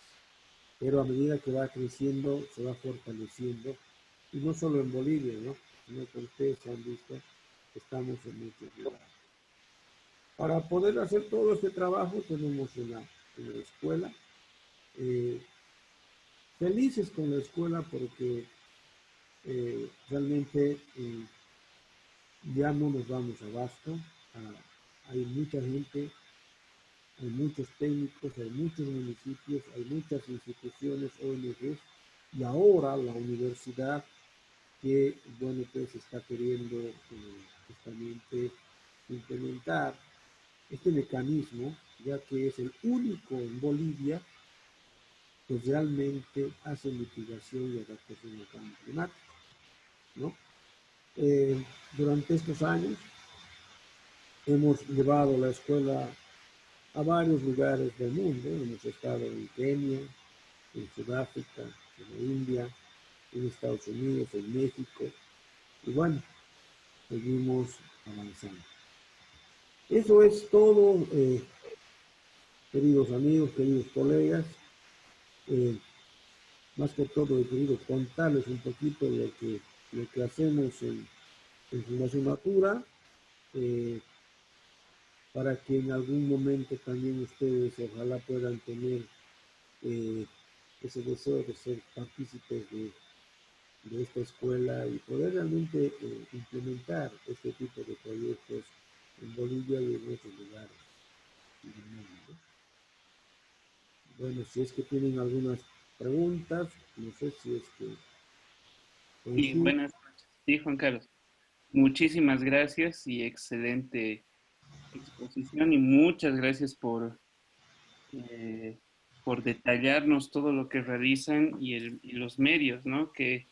pero a medida que va creciendo se va fortaleciendo, y no solo en Bolivia, ¿no? Sino que ustedes han visto, estamos en muchos lugares. Para poder hacer todo este trabajo tenemos una escuela, felices con la escuela porque realmente ya no nos damos abasto. Hay mucha gente, hay muchos técnicos, hay muchos municipios, hay muchas instituciones, ONGs, y ahora la universidad que, bueno, pues está queriendo justamente implementar este mecanismo, ya que es el único en Bolivia que realmente hace mitigación y adaptación al cambio climático, ¿no? Durante estos años hemos llevado la escuela a varios lugares del mundo. Hemos estado en Kenia, en Sudáfrica, en la India, en Estados Unidos, en México, y bueno, seguimos avanzando. Eso es todo, queridos amigos, queridos colegas. Más que todo he querido contarles un poquito lo que hacemos en Fundación Natura, para que en algún momento también ustedes ojalá puedan tener ese deseo de ser partícipes de esta escuela y poder realmente implementar este tipo de proyectos en Bolivia y en otros lugares del mundo. Bueno, si es que tienen algunas preguntas, no sé si es que... Y buenas noches. Sí, Juan Carlos. Muchísimas gracias y excelente exposición, y muchas gracias por detallarnos todo lo que realizan y los medios, ¿no? Que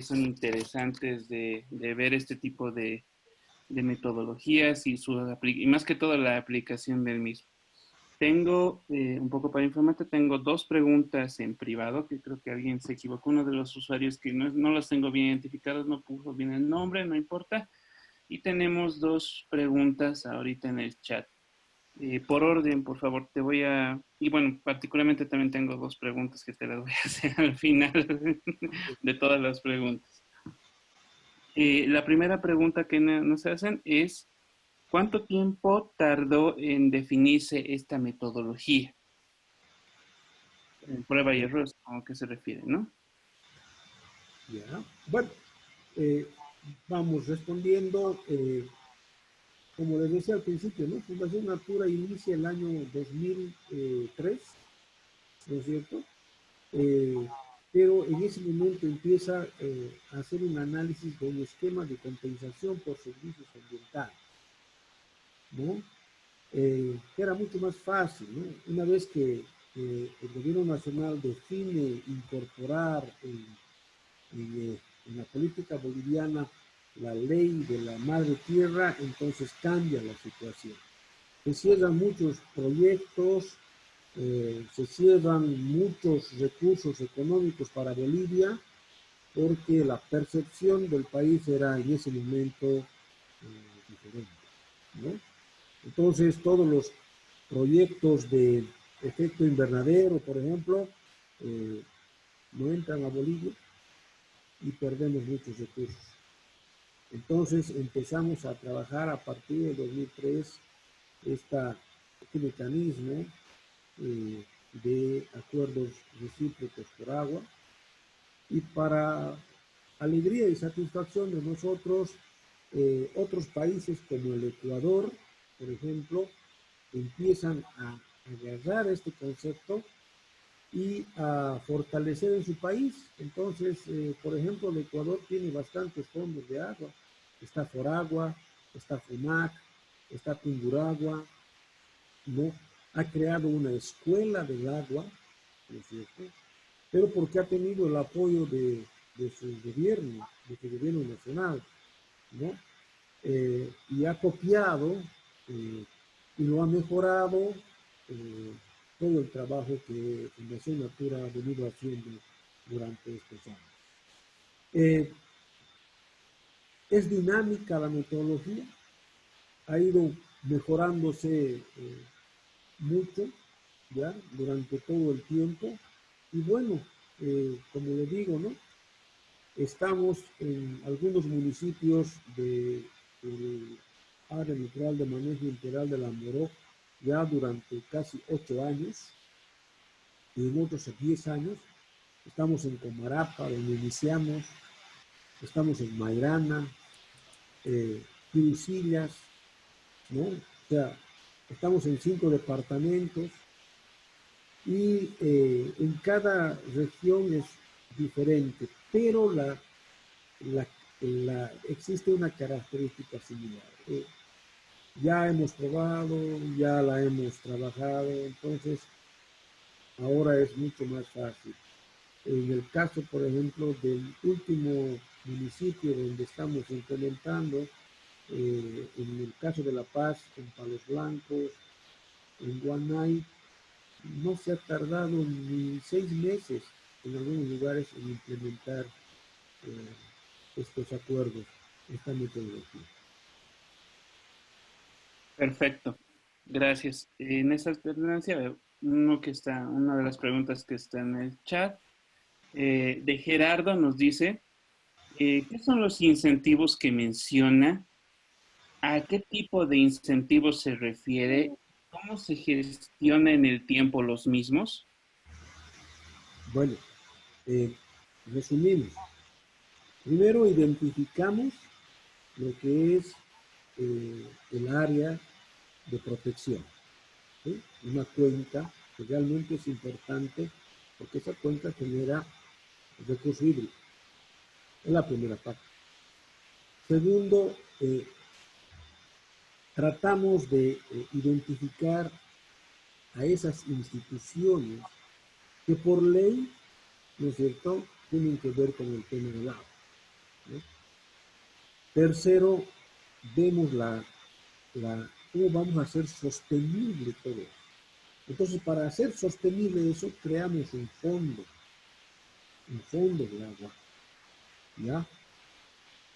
son interesantes de ver este tipo de metodologías y más que todo la aplicación del mismo. Tengo, un poco para informarte, tengo 2 preguntas en privado, que creo que alguien se equivocó, uno de los usuarios que no las tengo bien identificadas, no puso bien el nombre, no importa. Y tenemos 2 preguntas ahorita en el chat. Por orden, por favor, y bueno, particularmente también tengo 2 preguntas que te las voy a hacer al final de todas las preguntas. La primera pregunta que nos hacen es, ¿cuánto tiempo tardó en definirse esta metodología? Prueba y error, ¿a qué se refiere, no? Ya. Bueno, vamos respondiendo. Como les decía al principio, ¿no? Fundación Natura inicia el año 2003, ¿no es cierto? Pero en ese momento empieza a hacer un análisis de un esquema de compensación por servicios ambientales, ¿no? Que era mucho más fácil, ¿no? Una vez que el gobierno nacional define incorporar en la política boliviana la ley de la madre tierra, entonces cambia la situación. Se cierran muchos proyectos, se cierran muchos recursos económicos para Bolivia, porque la percepción del país era en ese momento diferente, ¿no? Entonces, todos los proyectos de efecto invernadero, por ejemplo, no entran a Bolivia y perdemos muchos recursos. Entonces, empezamos a trabajar a partir de 2003 este mecanismo de acuerdos recíprocos por agua, y para alegría y satisfacción de nosotros, otros países como el Ecuador, por ejemplo, empiezan a agarrar este concepto y a fortalecer en su país. Entonces, por ejemplo, el Ecuador tiene bastantes fondos de agua. Está Foragua, está FUNAC, está Tunguragua, ¿no? Ha creado una escuela del agua, ¿no es cierto? Pero porque ha tenido el apoyo de su gobierno nacional, ¿no? Y ha copiado y lo ha mejorado todo el trabajo que Fundación Natura ha venido haciendo durante estos años. Es dinámica la metodología, ha ido mejorándose mucho ya durante todo el tiempo, y bueno, como le digo, ¿no? Estamos en algunos municipios del área natural de manejo integral de la Moró ya durante casi 8 años, y en otros 10 años. Estamos en Comarapa, donde iniciamos, estamos en Mairana, Pirusillas, ¿no? O sea, estamos en 5 departamentos, y en cada región es diferente, pero existe una característica similar. Ya hemos probado, ya la hemos trabajado, entonces ahora es mucho más fácil. En el caso, por ejemplo, del último municipio donde estamos implementando, en el caso de La Paz, en Palos Blancos, en Guanay, no se ha tardado ni 6 meses en algunos lugares en implementar estos acuerdos, esta metodología. Perfecto, gracias. En esa alternancia, una de las preguntas que está en el chat, de Gerardo nos dice, ¿qué son los incentivos que menciona? ¿A qué tipo de incentivos se refiere? ¿Cómo se gestiona en el tiempo los mismos? Bueno, resumimos. Primero identificamos lo que es el área de protección, ¿sí? Una cuenca que realmente es importante porque esa cuenca genera recurso hídrico. Es la primera parte. Segundo, tratamos de identificar a esas instituciones que por ley, ¿no es cierto?, tienen que ver con el tema del agua, ¿no? Tercero, vemos cómo vamos a hacer sostenible todo eso. Entonces, para hacer sostenible eso, creamos un fondo de agua, ¿ya?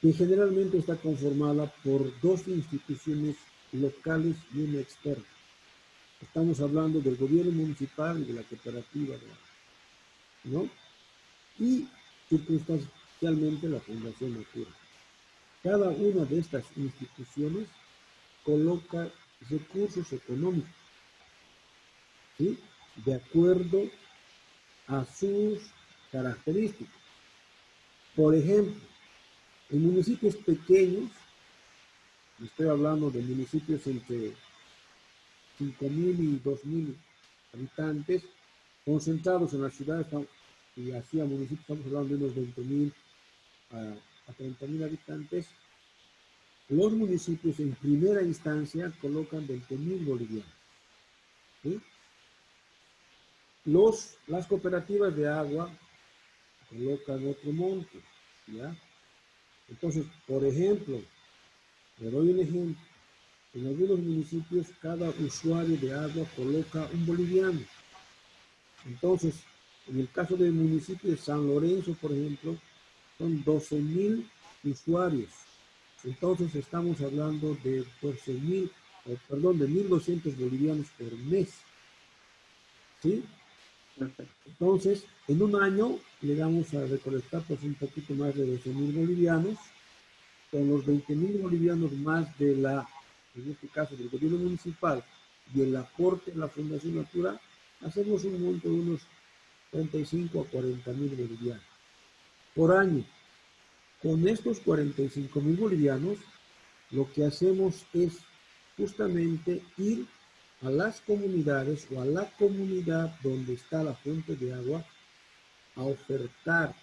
Que generalmente está conformada por 2 instituciones locales y una externa. Estamos hablando del gobierno municipal y de la cooperativa de agua, ¿no? Y circunstancialmente la Fundación Natura. Cada una de estas instituciones coloca recursos económicos, ¿sí?, de acuerdo a sus características. Por ejemplo, en municipios pequeños, estoy hablando de municipios entre 5.000 y 2.000 habitantes, concentrados en la ciudad, y hacia municipios, estamos hablando de unos 20.000 a 30.000 habitantes, los municipios en primera instancia colocan 20.000 bolivianos, ¿sí? Las cooperativas de agua colocan otro monto, ¿ya? Entonces, por ejemplo, le doy un ejemplo. En algunos municipios, cada usuario de agua coloca un boliviano. Entonces, en el caso del municipio de San Lorenzo, por ejemplo, son 12.000 usuarios. Entonces estamos hablando de 1.200 bolivianos por mes. ¿Sí? Perfecto. Entonces, en un año le vamos a recolectar pues un poquito más de 12.000 bolivianos, con los 20.000 bolivianos más de en este caso del gobierno municipal y el aporte de la Fundación Natura, hacemos un monto de unos 35 a 40.000 bolivianos por año. Con estos 45.000 bolivianos, lo que hacemos es justamente ir a las comunidades o a la comunidad donde está la fuente de agua a ofertar,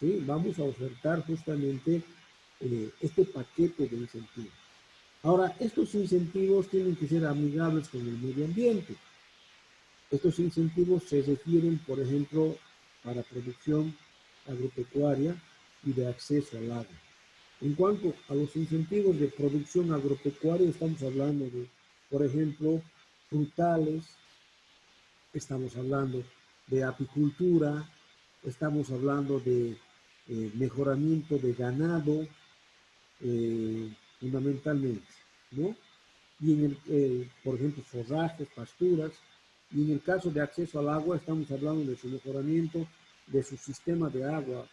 ¿sí? Vamos a ofertar justamente este paquete de incentivos. Ahora, estos incentivos tienen que ser amigables con el medio ambiente. Estos incentivos se refieren, por ejemplo, para producción agropecuaria y de acceso al agua. En cuanto a los incentivos de producción agropecuaria, estamos hablando de, por ejemplo, frutales, estamos hablando de apicultura, estamos hablando de mejoramiento de ganado, fundamentalmente, ¿no? Y por ejemplo, forrajes, pasturas, y en el caso de acceso al agua, estamos hablando de su mejoramiento, de su sistema de agua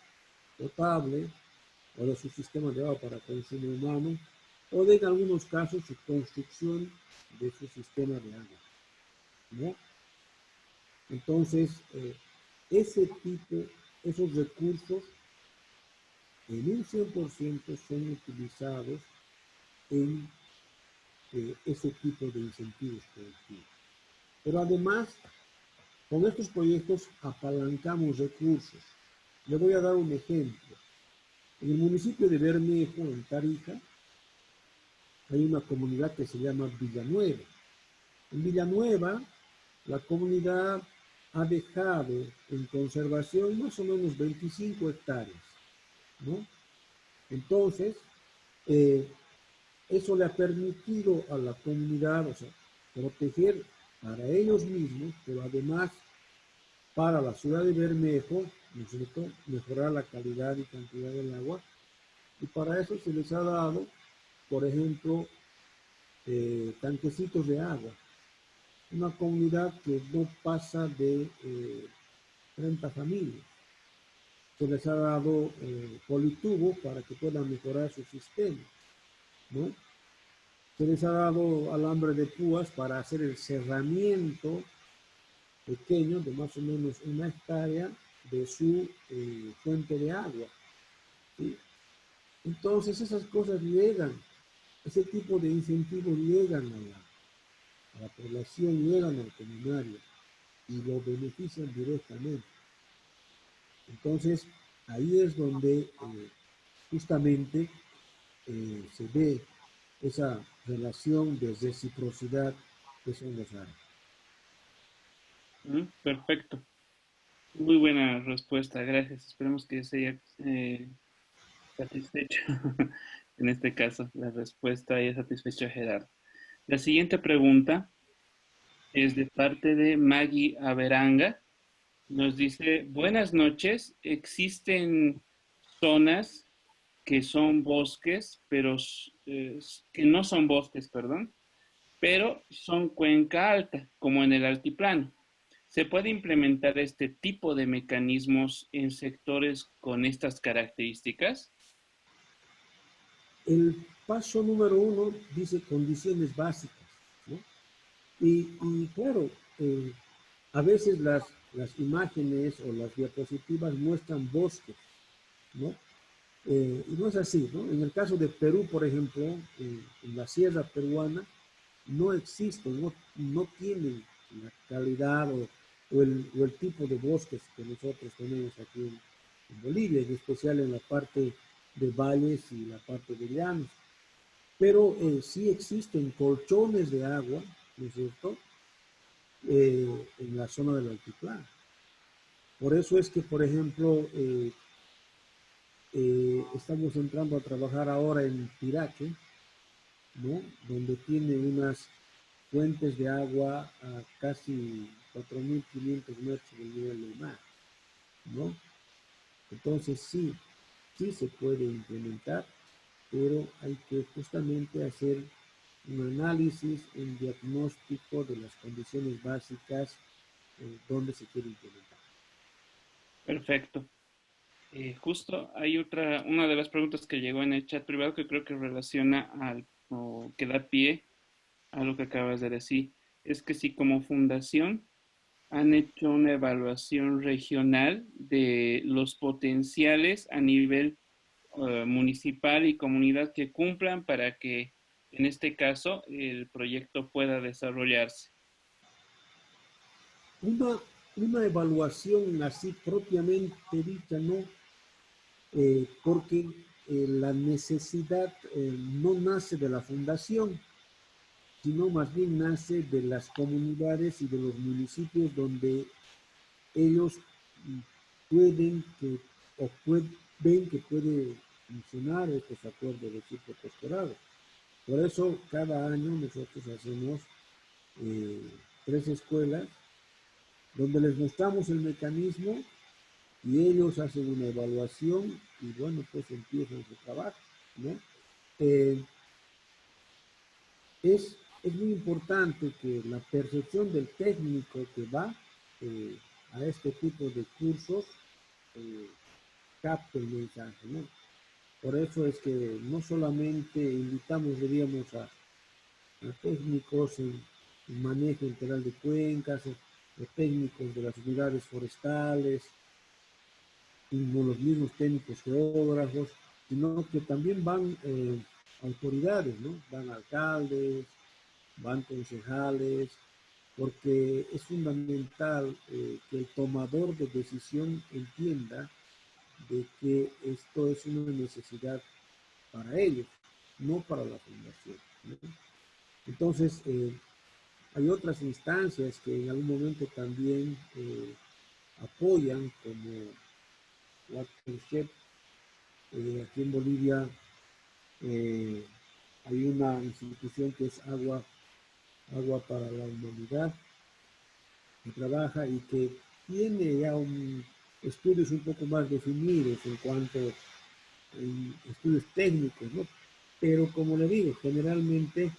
potable, o de su sistema de agua para consumo humano, o de en algunos casos su construcción de su sistema de agua, ¿no? Entonces, esos recursos en un 100% son utilizados en ese tipo de incentivos productivos. Pero además, con estos proyectos apalancamos recursos. Le voy a dar un ejemplo. En el municipio de Bermejo, en Tarija, hay una comunidad que se llama Villanueva. En Villanueva, la comunidad ha dejado en conservación más o menos 25 hectáreas, ¿no? Entonces, eso le ha permitido a la comunidad, o sea, proteger para ellos mismos, pero además para la ciudad de Bermejo, ¿no es cierto?, mejorar la calidad y cantidad del agua. Y para eso se les ha dado, por ejemplo, tanquecitos de agua. Una comunidad que no pasa de 30 familias. Se les ha dado politubo para que puedan mejorar su sistema, ¿no? Se les ha dado alambre de púas para hacer el cerramiento pequeño de más o menos 1 hectárea de su fuente de agua, ¿sí? Entonces esas cosas llegan, ese tipo de incentivos llegan a la población, llegan al comunitario y lo benefician directamente. Entonces ahí es donde justamente se ve esa relación de reciprocidad que son los árabes. Perfecto. Muy buena respuesta, gracias. Esperemos que se haya satisfecho. En este caso, la respuesta haya satisfecho a Gerardo. La siguiente pregunta es de parte de Maggie Averanga. Nos dice, buenas noches, existen zonas que son bosques, pero que no son bosques, perdón, pero son cuenca alta, como en el altiplano. ¿Se puede implementar este tipo de mecanismos en sectores con estas características? El paso número 1 dice condiciones básicas, ¿no? Y claro, a veces las imágenes o las diapositivas muestran bosques, ¿no? Y no es así, ¿no? En el caso de Perú, por ejemplo, en la sierra peruana, no existen, no tienen la calidad o el tipo de bosques que nosotros tenemos aquí en Bolivia, en especial en la parte de valles y la parte de llanos. Pero sí existen colchones de agua, ¿no es cierto?, en la zona del altiplano. Por eso es que, por ejemplo, estamos entrando a trabajar ahora en Piraque, ¿no?, donde tiene unas fuentes de agua a casi 4.500 metros del nivel del mar, ¿no? Entonces sí, sí se puede implementar, pero hay que justamente hacer un análisis, un diagnóstico de las condiciones básicas donde se quiere implementar. Perfecto. Justo hay una de las preguntas que llegó en el chat privado que creo que relaciona o que da pie a lo que acabas de decir. Es que si como fundación han hecho una evaluación regional de los potenciales a nivel municipal y comunidad que cumplan para que, en este caso, el proyecto pueda desarrollarse. Una, una evaluación así propiamente dicha, no, porque la necesidad no nace de la fundación, sino más bien nace de las comunidades y de los municipios donde ellos pueden que, ven que puede funcionar estos acuerdos de tipo postorado. Por eso cada año nosotros hacemos 3 escuelas donde les mostramos el mecanismo y ellos hacen una evaluación y bueno, pues empiezan su trabajo, ¿no? Eh, es muy importante que la percepción del técnico que va eh, a este tipo de cursos eh, capte el mensaje, ¿no? Por eso es que no solamente invitamos, diríamos, a técnicos en manejo integral de cuencas, técnicos de las unidades forestales, y no los mismos técnicos geógrafos, sino que también van autoridades, ¿no? Van alcaldes, van concejales, porque es fundamental que el tomador de decisión entienda de que esto es una necesidad para ellos, no para la fundación, ¿no? Entonces, hay otras instancias que en algún momento también apoyan, como Watershed. Aquí en Bolivia eh, hay una institución que es Agua para la Humanidad, que trabaja y que tiene ya estudios un poco más definidos en cuanto a estudios técnicos, ¿no? Pero como le digo, generalmente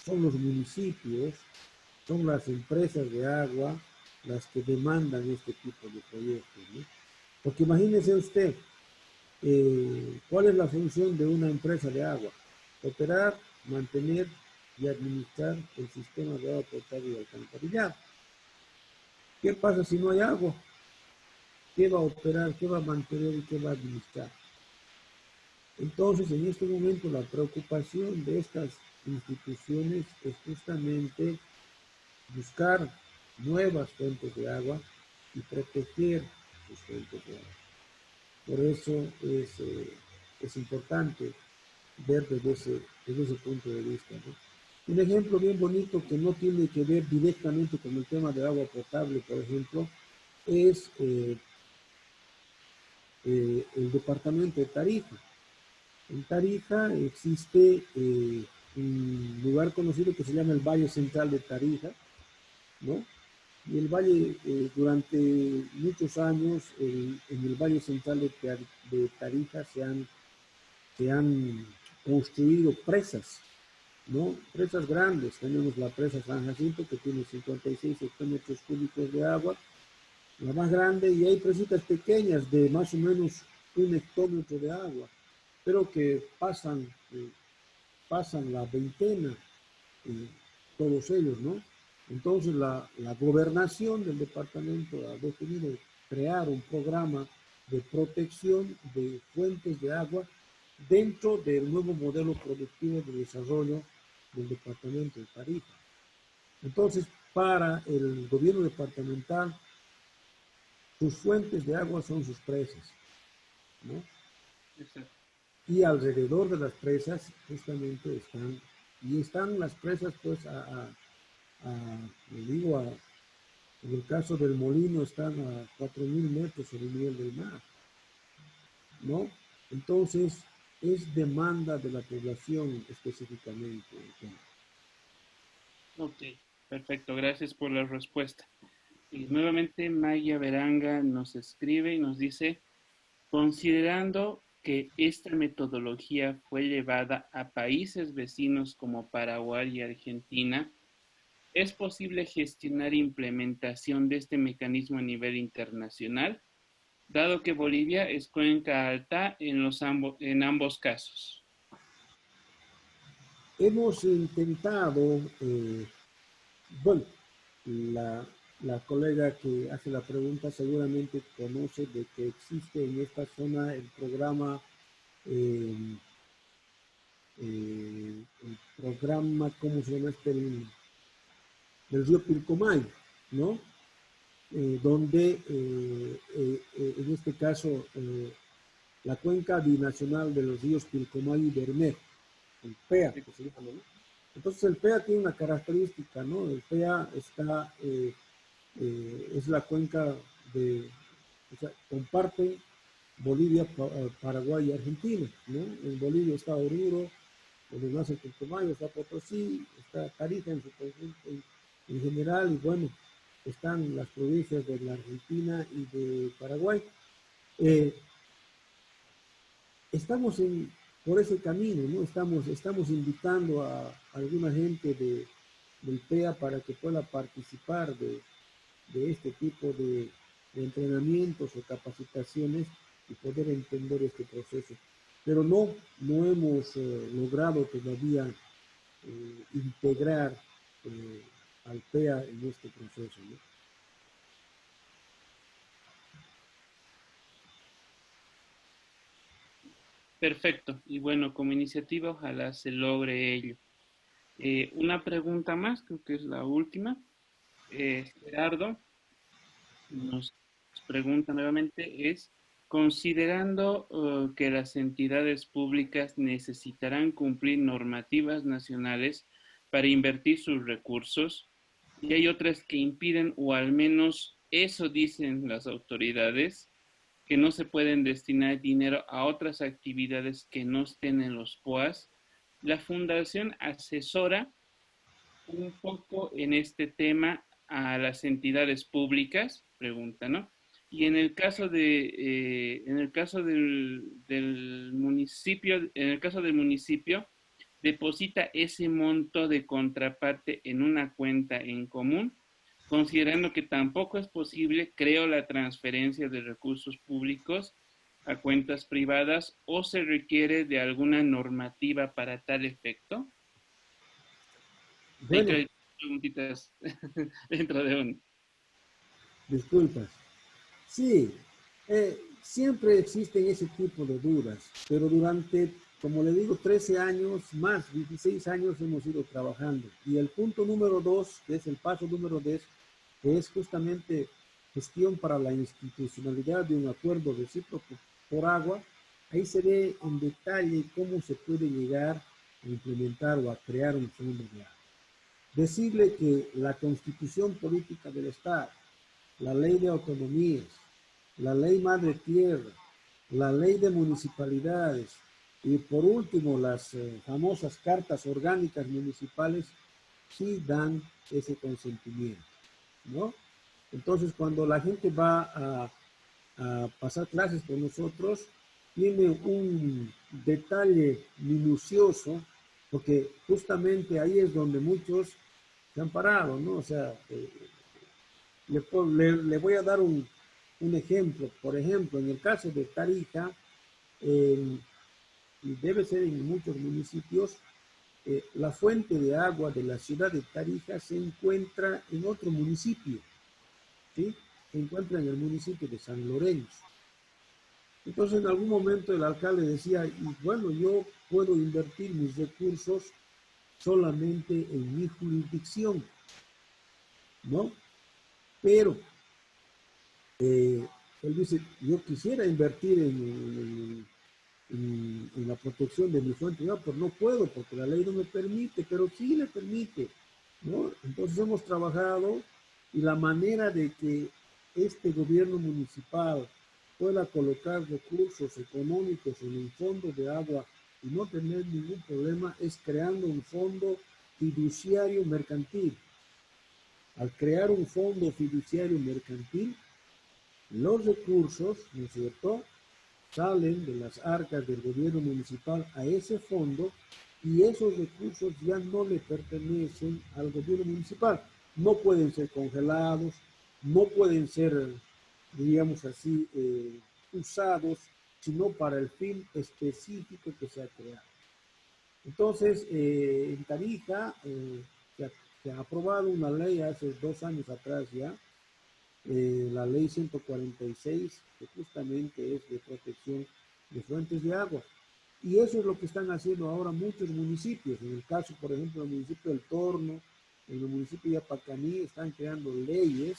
son los municipios, son las empresas de agua las que demandan este tipo de proyectos, ¿no? Porque imagínese usted, ¿cuál es la función de una empresa de agua? Operar, mantener y administrar el sistema de agua potable y alcantarillado. ¿Qué pasa si no hay agua? ¿Qué va a operar? ¿Qué va a mantener y qué va a administrar? Entonces, en este momento, la preocupación de estas instituciones es justamente buscar nuevas fuentes de agua y proteger sus fuentes de agua. Por eso es importante ver desde ese punto de vista, ¿no? Un ejemplo bien bonito que no tiene que ver directamente con el tema de agua potable, por ejemplo, es el departamento de Tarija. En Tarija existe un lugar conocido que se llama el Valle Central de Tarija, ¿no? Y el valle, durante muchos años, en el Valle Central de Tarija se han construido presas, ¿no? Presas grandes. Tenemos la presa San Jacinto, que tiene 56 hectómetros cúbicos de agua, la más grande, y hay presitas pequeñas de más o menos 1 hectómetro de agua, pero que pasan la veintena, todos ellos, ¿no? Entonces la gobernación del departamento ha decidido crear un programa de protección de fuentes de agua dentro del nuevo modelo productivo de desarrollo del departamento de Tarija. Entonces, para el gobierno departamental, sus fuentes de agua son sus presas, ¿no? Exacto. Y alrededor de las presas justamente están las presas pues le digo, en el caso del molino están a 4.000 metros sobre el nivel del mar, ¿no? Entonces, es demanda de la población específicamente. Ok, perfecto. Gracias por la respuesta. Y nuevamente Maya Veranga nos escribe y nos dice, Considerando que esta metodología fue llevada a países vecinos como Paraguay y Argentina, ¿es posible gestionar implementación de este mecanismo a nivel internacional, dado que Bolivia es cuenca alta en ambos casos? Hemos intentado, bueno, la, la colega que hace la pregunta seguramente conoce de que existe en esta zona el programa, eh, ¿cómo se llama este? Del río Pilcomayo, ¿no? Donde en este caso la cuenca binacional de los ríos Pilcomayo y Bermejo, el PEA, que se llama, ¿no? Entonces el PEA tiene una característica, ¿no? El PEA está, es la cuenca de, o sea, comparten Bolivia, Paraguay y Argentina, ¿no? En Bolivia está Oruro, donde nace el Pilcomayo, está Potosí, está Tarija en su conjunto, en general, y bueno, están las provincias de la Argentina y de Paraguay. Eh, estamos por ese camino, ¿no? Estamos invitando a alguna gente del PEA para que pueda participar de este tipo de entrenamientos o capacitaciones y poder entender este proceso. Pero no hemos logrado todavía integrar al PEA en este proceso, ¿no? Perfecto. Y bueno, como iniciativa, ojalá se logre ello. Una pregunta más, creo que es la última. Gerardo nos pregunta nuevamente, considerando que las entidades públicas necesitarán cumplir normativas nacionales para invertir sus recursos, y hay otras que impiden, o al menos eso dicen las autoridades, que no se pueden destinar dinero a otras actividades que no estén en los POAS. La Fundación asesora un poco en este tema a las entidades públicas, pregunta, ¿no? Y en el caso del municipio, en el caso del municipio, deposita ese monto de contraparte en una cuenta en común, considerando que tampoco es posible, creo, la transferencia de recursos públicos a cuentas privadas, o se requiere de alguna normativa para tal efecto. Hay Bueno, que preguntitas dentro de un. disculpas. Sí, siempre existen ese tipo de dudas, pero durante, como le digo, 13 años, más 16 años hemos ido trabajando. Y el punto número 2, que es el paso número 10, que es justamente gestión para la institucionalidad de un acuerdo recíproco por agua, ahí se ve en detalle cómo se puede llegar a implementar o a crear un fondo de agua. Decirle que la constitución política del Estado, la ley de autonomías, la ley madre tierra, la ley de municipalidades y por último las famosas cartas orgánicas municipales sí dan ese consentimiento, ¿no? Entonces cuando la gente va a pasar clases con nosotros, tiene un detalle minucioso, porque justamente ahí es donde muchos se han parado, ¿no? O sea, le voy a dar un ejemplo. Por ejemplo, en el caso de Tarija, y debe ser en muchos municipios, la fuente de agua de la ciudad de Tarija se encuentra en otro municipio, ¿sí? Se encuentra en el municipio de San Lorenzo. Entonces, en algún momento el alcalde decía, y bueno, yo puedo invertir mis recursos solamente en mi jurisdicción, ¿no? Pero él dice, yo quisiera invertir en la protección de mi fuente de agua, pero no puedo porque la ley no me permite, pero sí le permite, ¿no? Entonces hemos trabajado y la manera de que este gobierno municipal pueda colocar recursos económicos en un fondo de agua y no tener ningún problema es creando un fondo fiduciario mercantil. Al crear un fondo fiduciario mercantil, los recursos, ¿no es cierto?, salen de las arcas del gobierno municipal a ese fondo y esos recursos ya no le pertenecen al gobierno municipal. No pueden ser congelados, no pueden ser, diríamos así, usados, sino para el fin específico que se ha creado. Entonces, en Tarija se ha aprobado una ley hace 2 años atrás ya, la ley 146, que justamente es de protección de fuentes de agua. Y eso es lo que están haciendo ahora muchos municipios. En el caso, por ejemplo, del municipio del Torno, en el municipio de Apacaní, están creando leyes,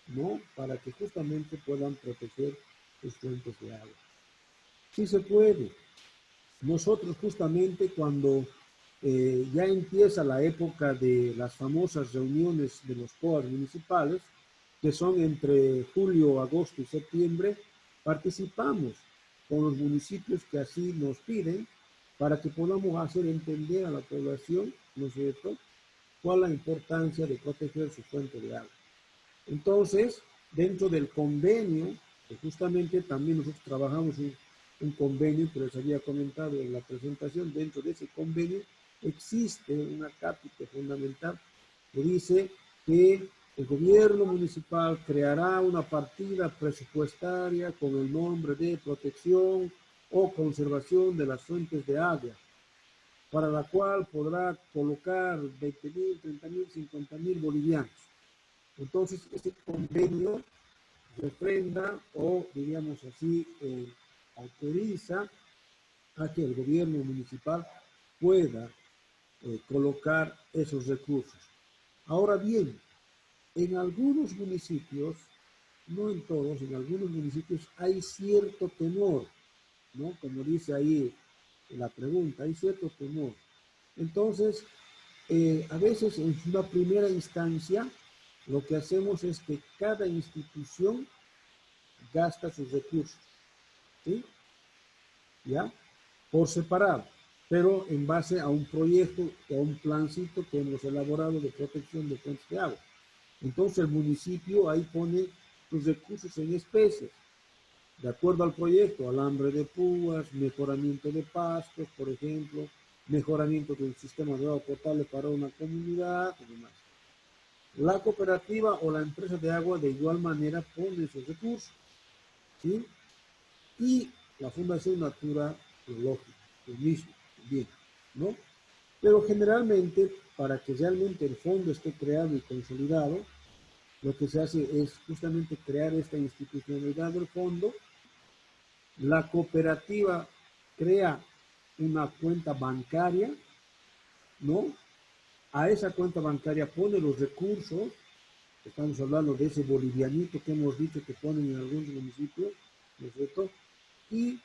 ¿no? Para que justamente puedan proteger sus fuentes de agua. Sí se puede. Nosotros justamente cuando ya empieza la época de las famosas reuniones de los COAs municipales, que son entre julio, agosto y septiembre, participamos con los municipios que así nos piden para que podamos hacer entender a la población, ¿no es cierto?, cuál es la importancia de proteger su fuente de agua. Entonces, dentro del convenio, que justamente también nosotros trabajamos un convenio que les había comentado en la presentación, dentro de ese convenio existe una cápita fundamental que dice que el gobierno municipal creará una partida presupuestaria con el nombre de protección o conservación de las fuentes de agua, para la cual podrá colocar 20.000, 30.000, 50.000 bolivianos. Entonces, este convenio refrenda o, diríamos así, autoriza a que el gobierno municipal pueda colocar esos recursos. Ahora bien, en algunos municipios, no en todos, en algunos municipios hay cierto temor, ¿no? Como dice ahí la pregunta, hay cierto temor. Entonces, a veces en una primera instancia, lo que hacemos es que cada institución gasta sus recursos, ¿sí? ¿Ya? Por separado, pero en base a un proyecto o un plancito que hemos elaborado de protección de fuentes de agua. Entonces el municipio ahí pone sus recursos en especies, de acuerdo al proyecto, alambre de púas, mejoramiento de pastos, por ejemplo, mejoramiento del sistema de agua potable para una comunidad y demás. La cooperativa o la empresa de agua de igual manera pone sus recursos, ¿sí? Y la Fundación Natura Biológica, lo mismo, bien, ¿no? Pero generalmente, para que realmente el fondo esté creado y consolidado, lo que se hace es justamente crear esta institucionalidad del fondo. La cooperativa crea una cuenta bancaria, ¿no? A esa cuenta bancaria pone los recursos, estamos hablando de ese bolivianito que hemos dicho que ponen en algunos municipios, ¿no es cierto? Y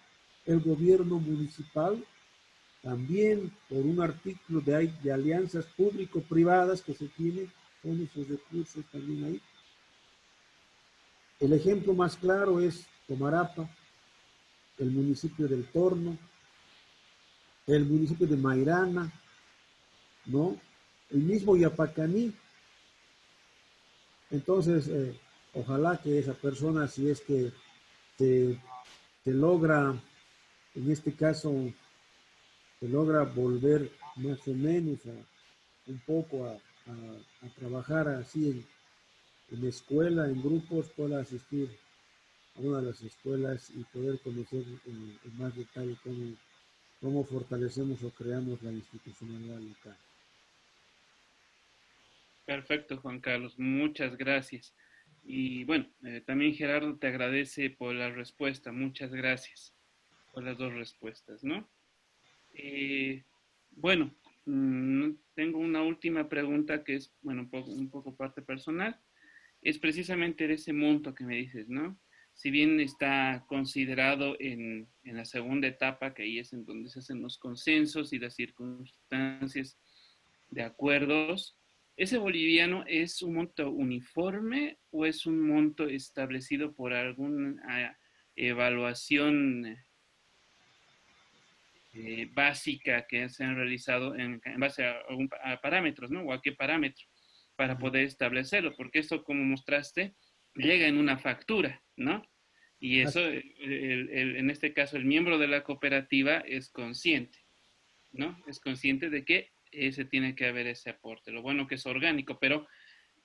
el gobierno municipal también, por un artículo de alianzas público-privadas que se tienen, pone sus recursos también ahí. El ejemplo más claro es Comarapa, el municipio del Torno, el municipio de Mairana, ¿no? El mismo Yapacaní. Entonces, ojalá que esa persona, si es que se logra, en este caso, se logra volver más o menos un poco a trabajar así en escuela, en grupos, pueda asistir a una de las escuelas y poder conocer en más detalle cómo fortalecemos o creamos la institucionalidad local. Perfecto, Juan Carlos, muchas gracias. Y bueno, también Gerardo te agradece por la respuesta, muchas gracias por las dos respuestas, ¿no? Eh, bueno, tengo una última pregunta que es, bueno, un poco parte personal. Es precisamente de ese monto que me dices, ¿no? Si bien está considerado en la segunda etapa, que ahí es en donde se hacen los consensos y las circunstancias de acuerdos, ¿ese boliviano es un monto uniforme o es un monto establecido por alguna evaluación básica que se han realizado en base a parámetros, ¿no? O a qué parámetro para poder establecerlo, porque esto, como mostraste, llega en una factura, ¿no? Y eso, en este caso, el miembro de la cooperativa es consciente, ¿no? Es consciente de que ese tiene que haber ese aporte. Lo bueno que es orgánico, pero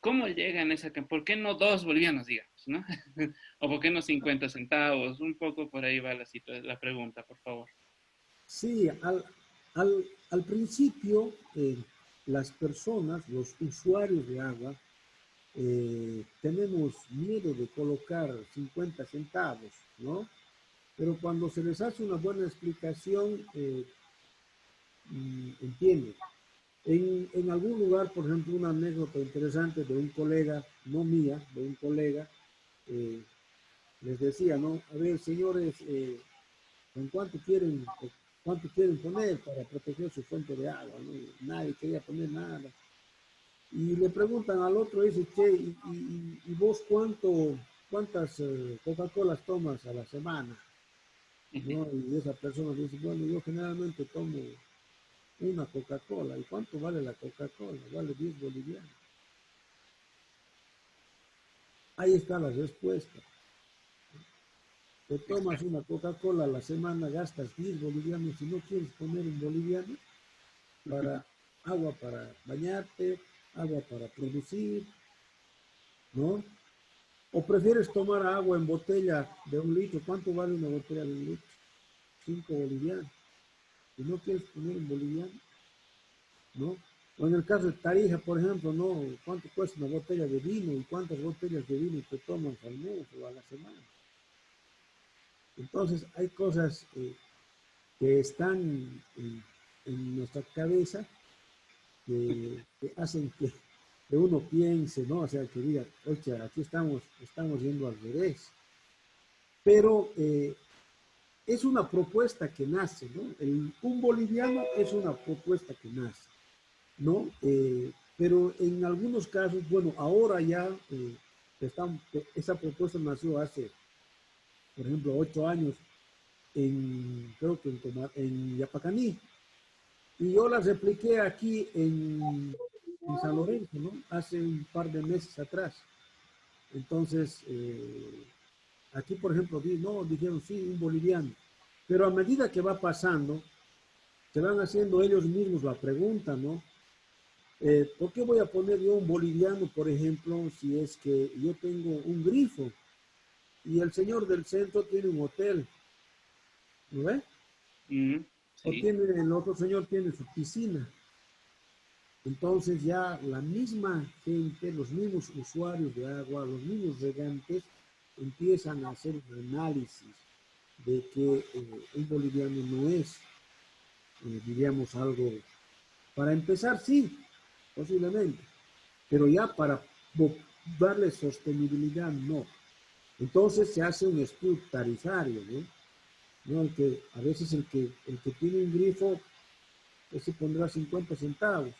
¿cómo llegan a esa cantidad? ¿Por qué no 2 bolivianos, digamos, ¿no? ¿O por qué no 50 centavos? Un poco por ahí va la pregunta, por favor. Sí, al principio las personas, los usuarios de agua, tenemos miedo de colocar 50 centavos, ¿no? Pero cuando se les hace una buena explicación, entienden. En algún lugar, por ejemplo, una anécdota interesante de un colega, no mía, de un colega, eh, les decía, ¿no? A ver, señores, ¿con cuánto quieren poner para proteger su fuente de agua? ¿No? Nadie quería poner nada. Y le preguntan al otro, dice, che, ¿y vos cuántas Coca-Colas tomas a la semana? ¿No? Y esa persona dice, bueno, yo generalmente tomo una Coca-Cola. ¿Y cuánto vale la Coca-Cola? Vale 10 bolivianos. Ahí está la respuesta. Te tomas una Coca-Cola a la semana, gastas 10 bolivianos. Si no quieres poner un boliviano para agua para bañarte, agua para producir, ¿no? ¿O prefieres tomar agua en botella de 1 litro? ¿Cuánto vale una botella de 1 litro? 5 bolivianos. Si no quieres poner un boliviano, ¿no? O en el caso de Tarija, por ejemplo, ¿no? ¿Cuánto cuesta una botella de vino y cuántas botellas de vino te tomas al mes o a la semana? Entonces, hay cosas que están en nuestra cabeza que hacen que uno piense, ¿no? O sea, que diga, oye, aquí estamos yendo al revés. Pero es una propuesta que nace, ¿no? Un boliviano es una propuesta que nace, ¿no? Pero en algunos casos, bueno, ahora ya esa propuesta nació hace, por ejemplo, 8 años, creo que en Yapacaní, y yo la repliqué aquí en San Lorenzo, ¿no? Hace un par de meses atrás. Entonces, aquí, por ejemplo, no, dijeron sí, un boliviano. Pero a medida que va pasando, se van haciendo ellos mismos la pregunta, ¿no? ¿Por qué voy a poner yo un boliviano, por ejemplo, si es que yo tengo un grifo y el señor del centro tiene un hotel, ¿no ve? O Sí. el otro señor tiene su piscina. Entonces ya la misma gente, los mismos usuarios de agua, los mismos regantes, empiezan a hacer un análisis de que un boliviano no es, diríamos, algo, para empezar, sí, posiblemente, pero ya para darle sostenibilidad, no. Entonces se hace un estudio tarifario, ¿no? ¿No? A veces el que tiene un grifo, ese pondrá 50 centavos,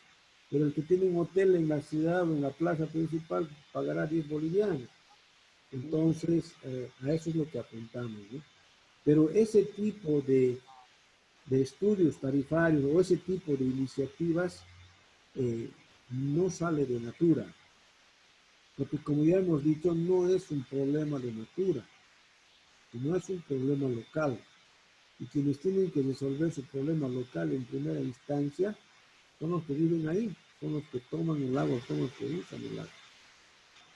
pero el que tiene un hotel en la ciudad o en la plaza principal pagará 10 bolivianos. Entonces, a eso es lo que apuntamos, ¿no? Pero ese tipo de estudios tarifarios o ese tipo de iniciativas eh, no sale de Natura, porque como ya hemos dicho, no es un problema de Natura, no es un problema local. Y quienes tienen que resolver su problema local en primera instancia son los que viven ahí, son los que toman el agua, son los que usan el agua.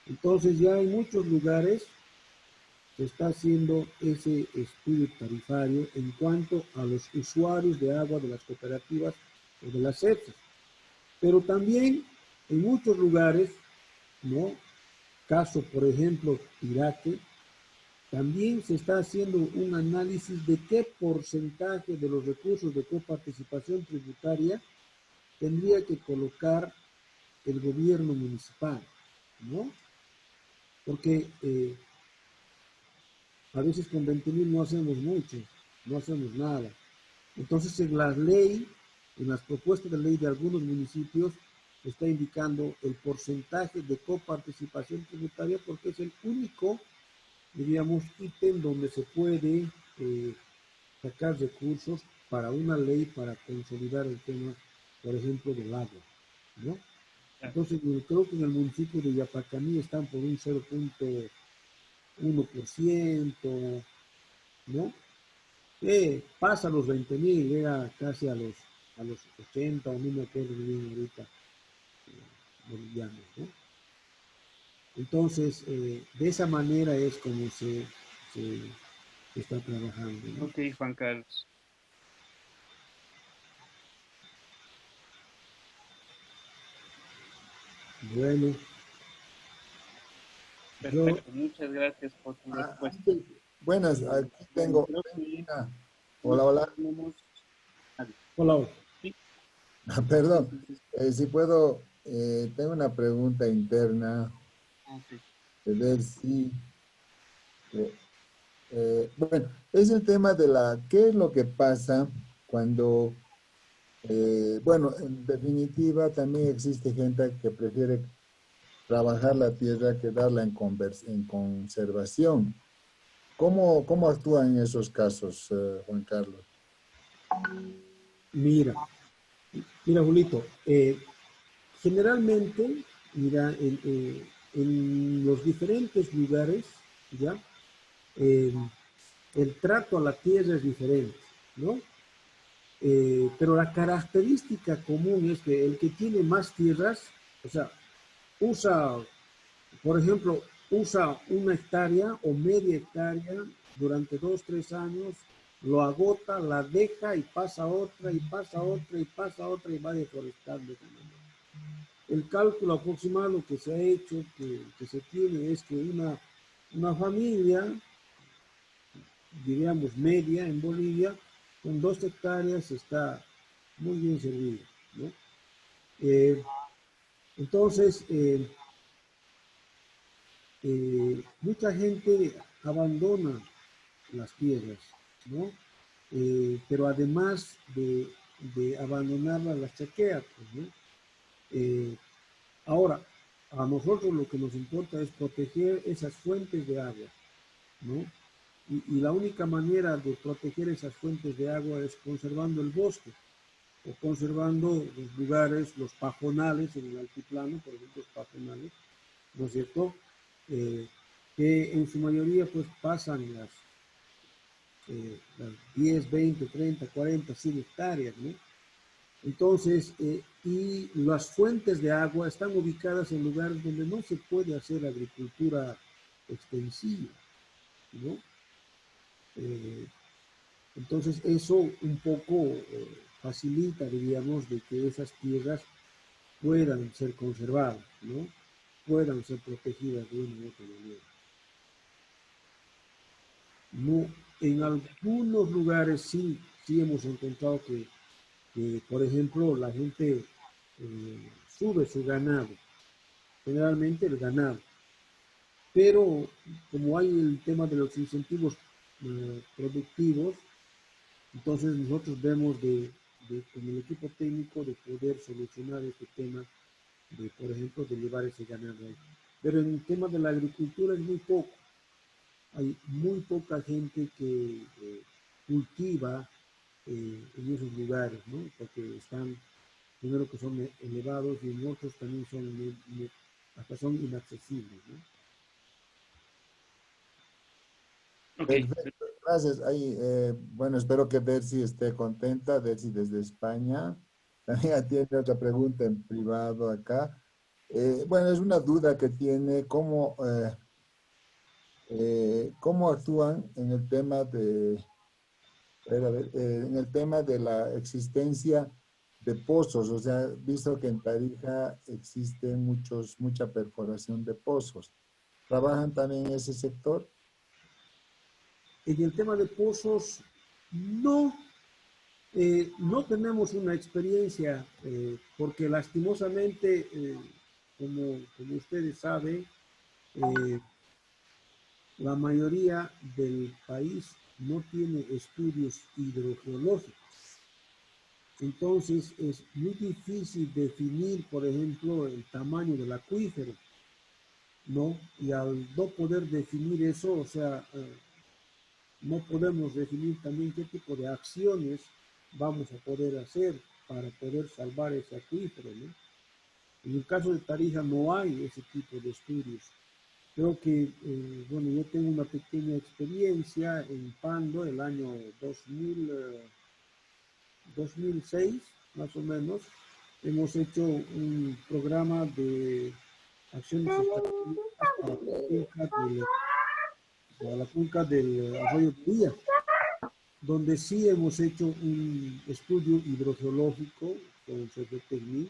Entonces ya en muchos lugares se está haciendo ese estudio tarifario en cuanto a los usuarios de agua de las cooperativas o de las SEPSAS. Pero también en muchos lugares, ¿no? Caso, por ejemplo, Iraque, también se está haciendo un análisis de qué porcentaje de los recursos de coparticipación tributaria tendría que colocar el gobierno municipal, ¿no? Porque a veces con 20.000 no hacemos mucho, no hacemos nada. Entonces en la ley, en las propuestas de ley de algunos municipios, está indicando el porcentaje de coparticipación tributaria porque es el único, diríamos, ítem donde se puede sacar recursos para una ley para consolidar el tema, por ejemplo, del agua, ¿no? Entonces, creo que en el municipio de Yapacaní están por un 0,5%, 1%, ¿no? Pasa los 20.000, llega casi a los 80, o no me acuerdo bien ahorita, bolivianos, ¿no? Entonces, de esa manera es como se está trabajando, ¿no? Ok, Juan Carlos. Bueno, yo, Perfecto, muchas gracias por tu respuesta. Buenas, Eh, aquí bueno, tengo creo que una. no Hola, hola. tenemos nadie. hola, Sí, Perdón, entonces, si puedo, tengo una pregunta interna ok. de ver si, eh, bueno, es el tema de ¿qué es lo que pasa cuando, bueno, en definitiva también existe gente que prefiere trabajar la tierra que darla en conservación. ¿Cómo actúan en esos casos, Juan Carlos? mira, mira, Julito, generalmente, mira, en los diferentes lugares, ¿ya? Eh, el trato a la tierra es diferente, ¿no? Pero la característica común es que el que tiene más tierras, o sea, usa, por ejemplo, usa 1 hectárea o media hectárea durante 2, 3 años, lo agota, la deja y pasa otra, y pasa otra, y pasa otra, y va deforestando. El cálculo aproximado que se ha hecho, que se tiene, es que una familia, diríamos media en Bolivia, con 2 hectáreas está muy bien servida, ¿no? Eh, entonces, mucha gente abandona las tierras, ¿no? Pero además de abandonarlas, las chaquea, pues, ¿no? Eh, Ahora, a nosotros lo que nos importa es proteger esas fuentes de agua, ¿no? Y la única manera de proteger esas fuentes de agua es conservando el bosque o conservando los lugares, los pajonales en el altiplano, por ejemplo, los pajonales, ¿no es cierto? Que en su mayoría pues pasan las 10, 20, 30, 40, 100 hectáreas, ¿no? Entonces, y las fuentes de agua están ubicadas en lugares donde no se puede hacer agricultura extensiva, ¿no? Eh, entonces, eso un poco facilita, diríamos, de que esas tierras puedan ser conservadas, ¿no? Puedan ser protegidas de una u otra manera. No, en algunos lugares sí hemos encontrado que, por ejemplo, la gente sube su ganado, generalmente el ganado, pero como hay el tema de los incentivos productivos, entonces nosotros vemos con el equipo técnico de poder solucionar este tema de, por ejemplo, de llevar ese ganado ahí. Pero en el tema de la agricultura es muy poco. Hay muy poca gente que cultiva en esos lugares, ¿no? Porque están, primero que son elevados y en otros también hasta son inaccesibles, ¿no? Ok, Perfecto, gracias. Ahí, bueno, espero que Dercy esté contenta. Dercy desde España. También tiene otra pregunta en privado acá. Bueno, es una duda que tiene, ¿cómo actúan en el tema en el tema de la existencia de pozos? O sea, visto que en Tarija existe mucha perforación de pozos. ¿Trabajan también en ese sector? En el tema de pozos, no, no tenemos una experiencia, porque lastimosamente, como ustedes saben, eh, la mayoría del país no tiene estudios hidrogeológicos. Entonces es muy difícil definir, por ejemplo, el tamaño del acuífero, ¿no? Y al no poder definir eso, o sea, no podemos definir también qué tipo de acciones vamos a poder hacer para poder salvar ese acuífero, ¿no? En el caso de Tarija no hay ese tipo de estudios. Creo que, bueno, yo tengo una pequeña experiencia en Pando el año 2006, más o menos. Hemos hecho un programa de acciones estratégicas para la cuenca del arroyo Buía, donde sí hemos hecho un estudio hidrogeológico con CFTecNIC,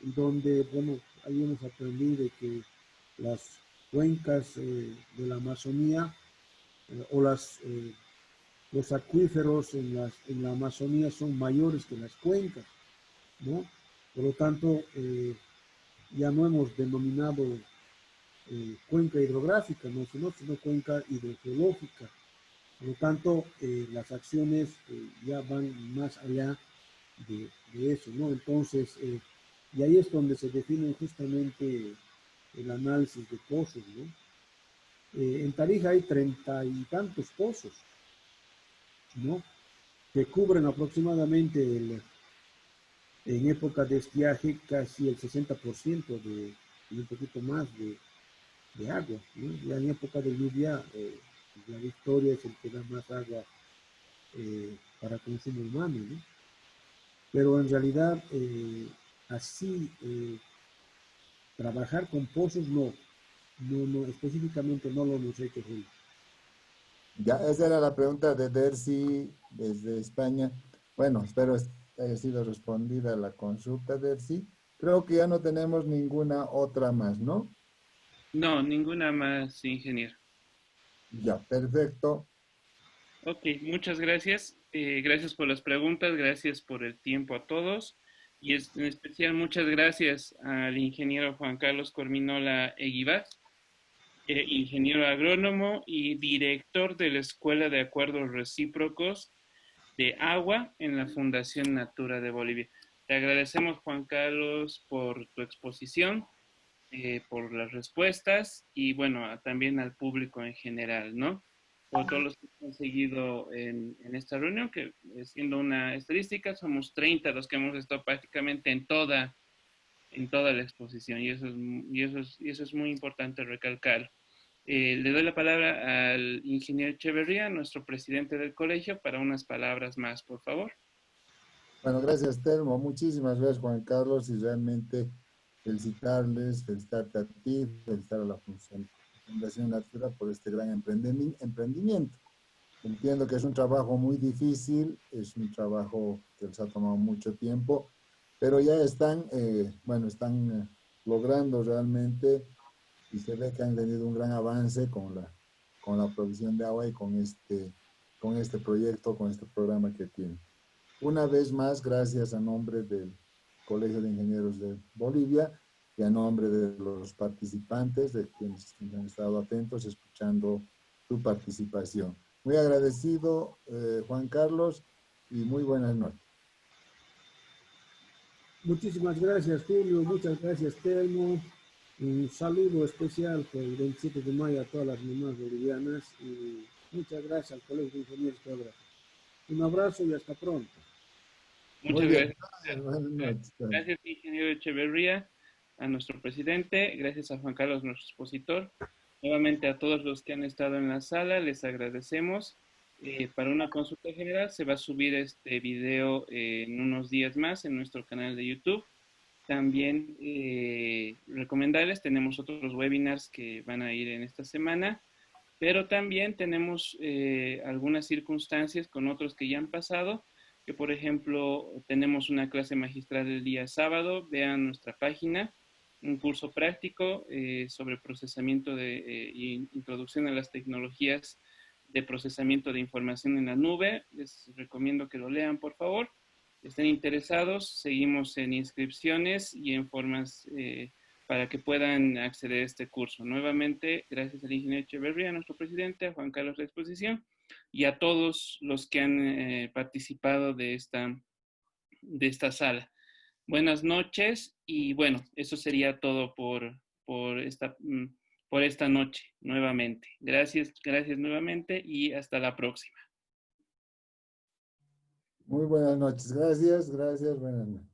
donde, bueno, ahí hemos aprendido de que las cuencas de la Amazonía o los acuíferos en la Amazonía son mayores que las cuencas, ¿no? Por lo tanto, ya no hemos denominado cuenca hidrográfica, ¿no? sino cuenca hidrogeológica. Por lo tanto, las acciones ya van más allá de eso, ¿no? Entonces, y ahí es donde se define justamente el análisis de pozos, ¿no? En Tarija hay 30 y tantos pozos, ¿no? Que cubren aproximadamente en época de estiaje casi el 60% y un poquito más de agua, ¿no? Ya en época de lluvia, la Victoria es el que da más agua para consumo humano, ¿no? Pero en realidad, así, trabajar con pozos, no, específicamente no lo hemos hecho, Julio. Ya, esa era la pregunta de Dercy desde España. Bueno, espero haya sido respondida la consulta, Dercy. Creo que ya no tenemos ninguna otra más, ¿no? No, ninguna más, ingeniero. Ya, perfecto. Ok, muchas gracias. Gracias por las preguntas, gracias por el tiempo a todos. Y en especial muchas gracias al ingeniero Juan Carlos Corminola Eguibar, ingeniero agrónomo y director de la Escuela de Acuerdos Recíprocos de Agua en la Fundación Natura de Bolivia. Te agradecemos, Juan Carlos, por tu exposición, por las respuestas y bueno, también al público en general, ¿no? Por todos los que han seguido en esta reunión, que siendo una estadística, somos 30 los que hemos estado prácticamente en toda la exposición y eso es muy importante recalcar. Le doy la palabra al ingeniero Echeverría, nuestro presidente del colegio, para unas palabras más, por favor. Bueno, gracias, Telmo. Muchísimas gracias, Juan Carlos, y realmente felicitarles, felicitarte a ti, felicitar a la Fundación Natura por este gran emprendimiento. Entiendo que es un trabajo muy difícil, es un trabajo que les ha tomado mucho tiempo, pero ya están, bueno, están logrando realmente y se ve que han tenido un gran avance con la provisión de agua y con este proyecto, con este programa que tienen. Una vez más, gracias a nombre del Colegio de Ingenieros de Bolivia y a nombre de los participantes, de quienes han estado atentos, escuchando tu participación. Muy agradecido, Juan Carlos, y muy buenas noches. Muchísimas gracias, Julio. Muchas gracias, Telmo. Un saludo especial por el 27 de mayo a todas las mamás bolivianas y muchas gracias al Colegio de Ingenieros Geógrafos. Un abrazo y hasta pronto. Muy Muchas bien, gracias. buenas noches. Gracias, ingeniero Echeverría, a nuestro presidente, gracias a Juan Carlos, nuestro expositor. Nuevamente a todos los que han estado en la sala, les agradecemos. Para una consulta general se va a subir este video en unos días más en nuestro canal de YouTube. También recomendarles, tenemos otros webinars que van a ir en esta semana, pero también tenemos algunas circunstancias con otros que ya han pasado, que por ejemplo tenemos una clase magistral el día sábado, vean nuestra página, un curso práctico sobre procesamiento y introducción a las tecnologías de procesamiento de información en la nube. Les recomiendo que lo lean, por favor. Estén interesados, seguimos en inscripciones y en formas para que puedan acceder a este curso. Nuevamente, gracias al ingeniero Echeverría, nuestro presidente, a Juan Carlos la exposición y a todos los que han participado de esta sala. Buenas noches y bueno, eso sería todo por esta noche nuevamente. Gracias nuevamente y hasta la próxima. Muy buenas noches. Gracias, buenas noches.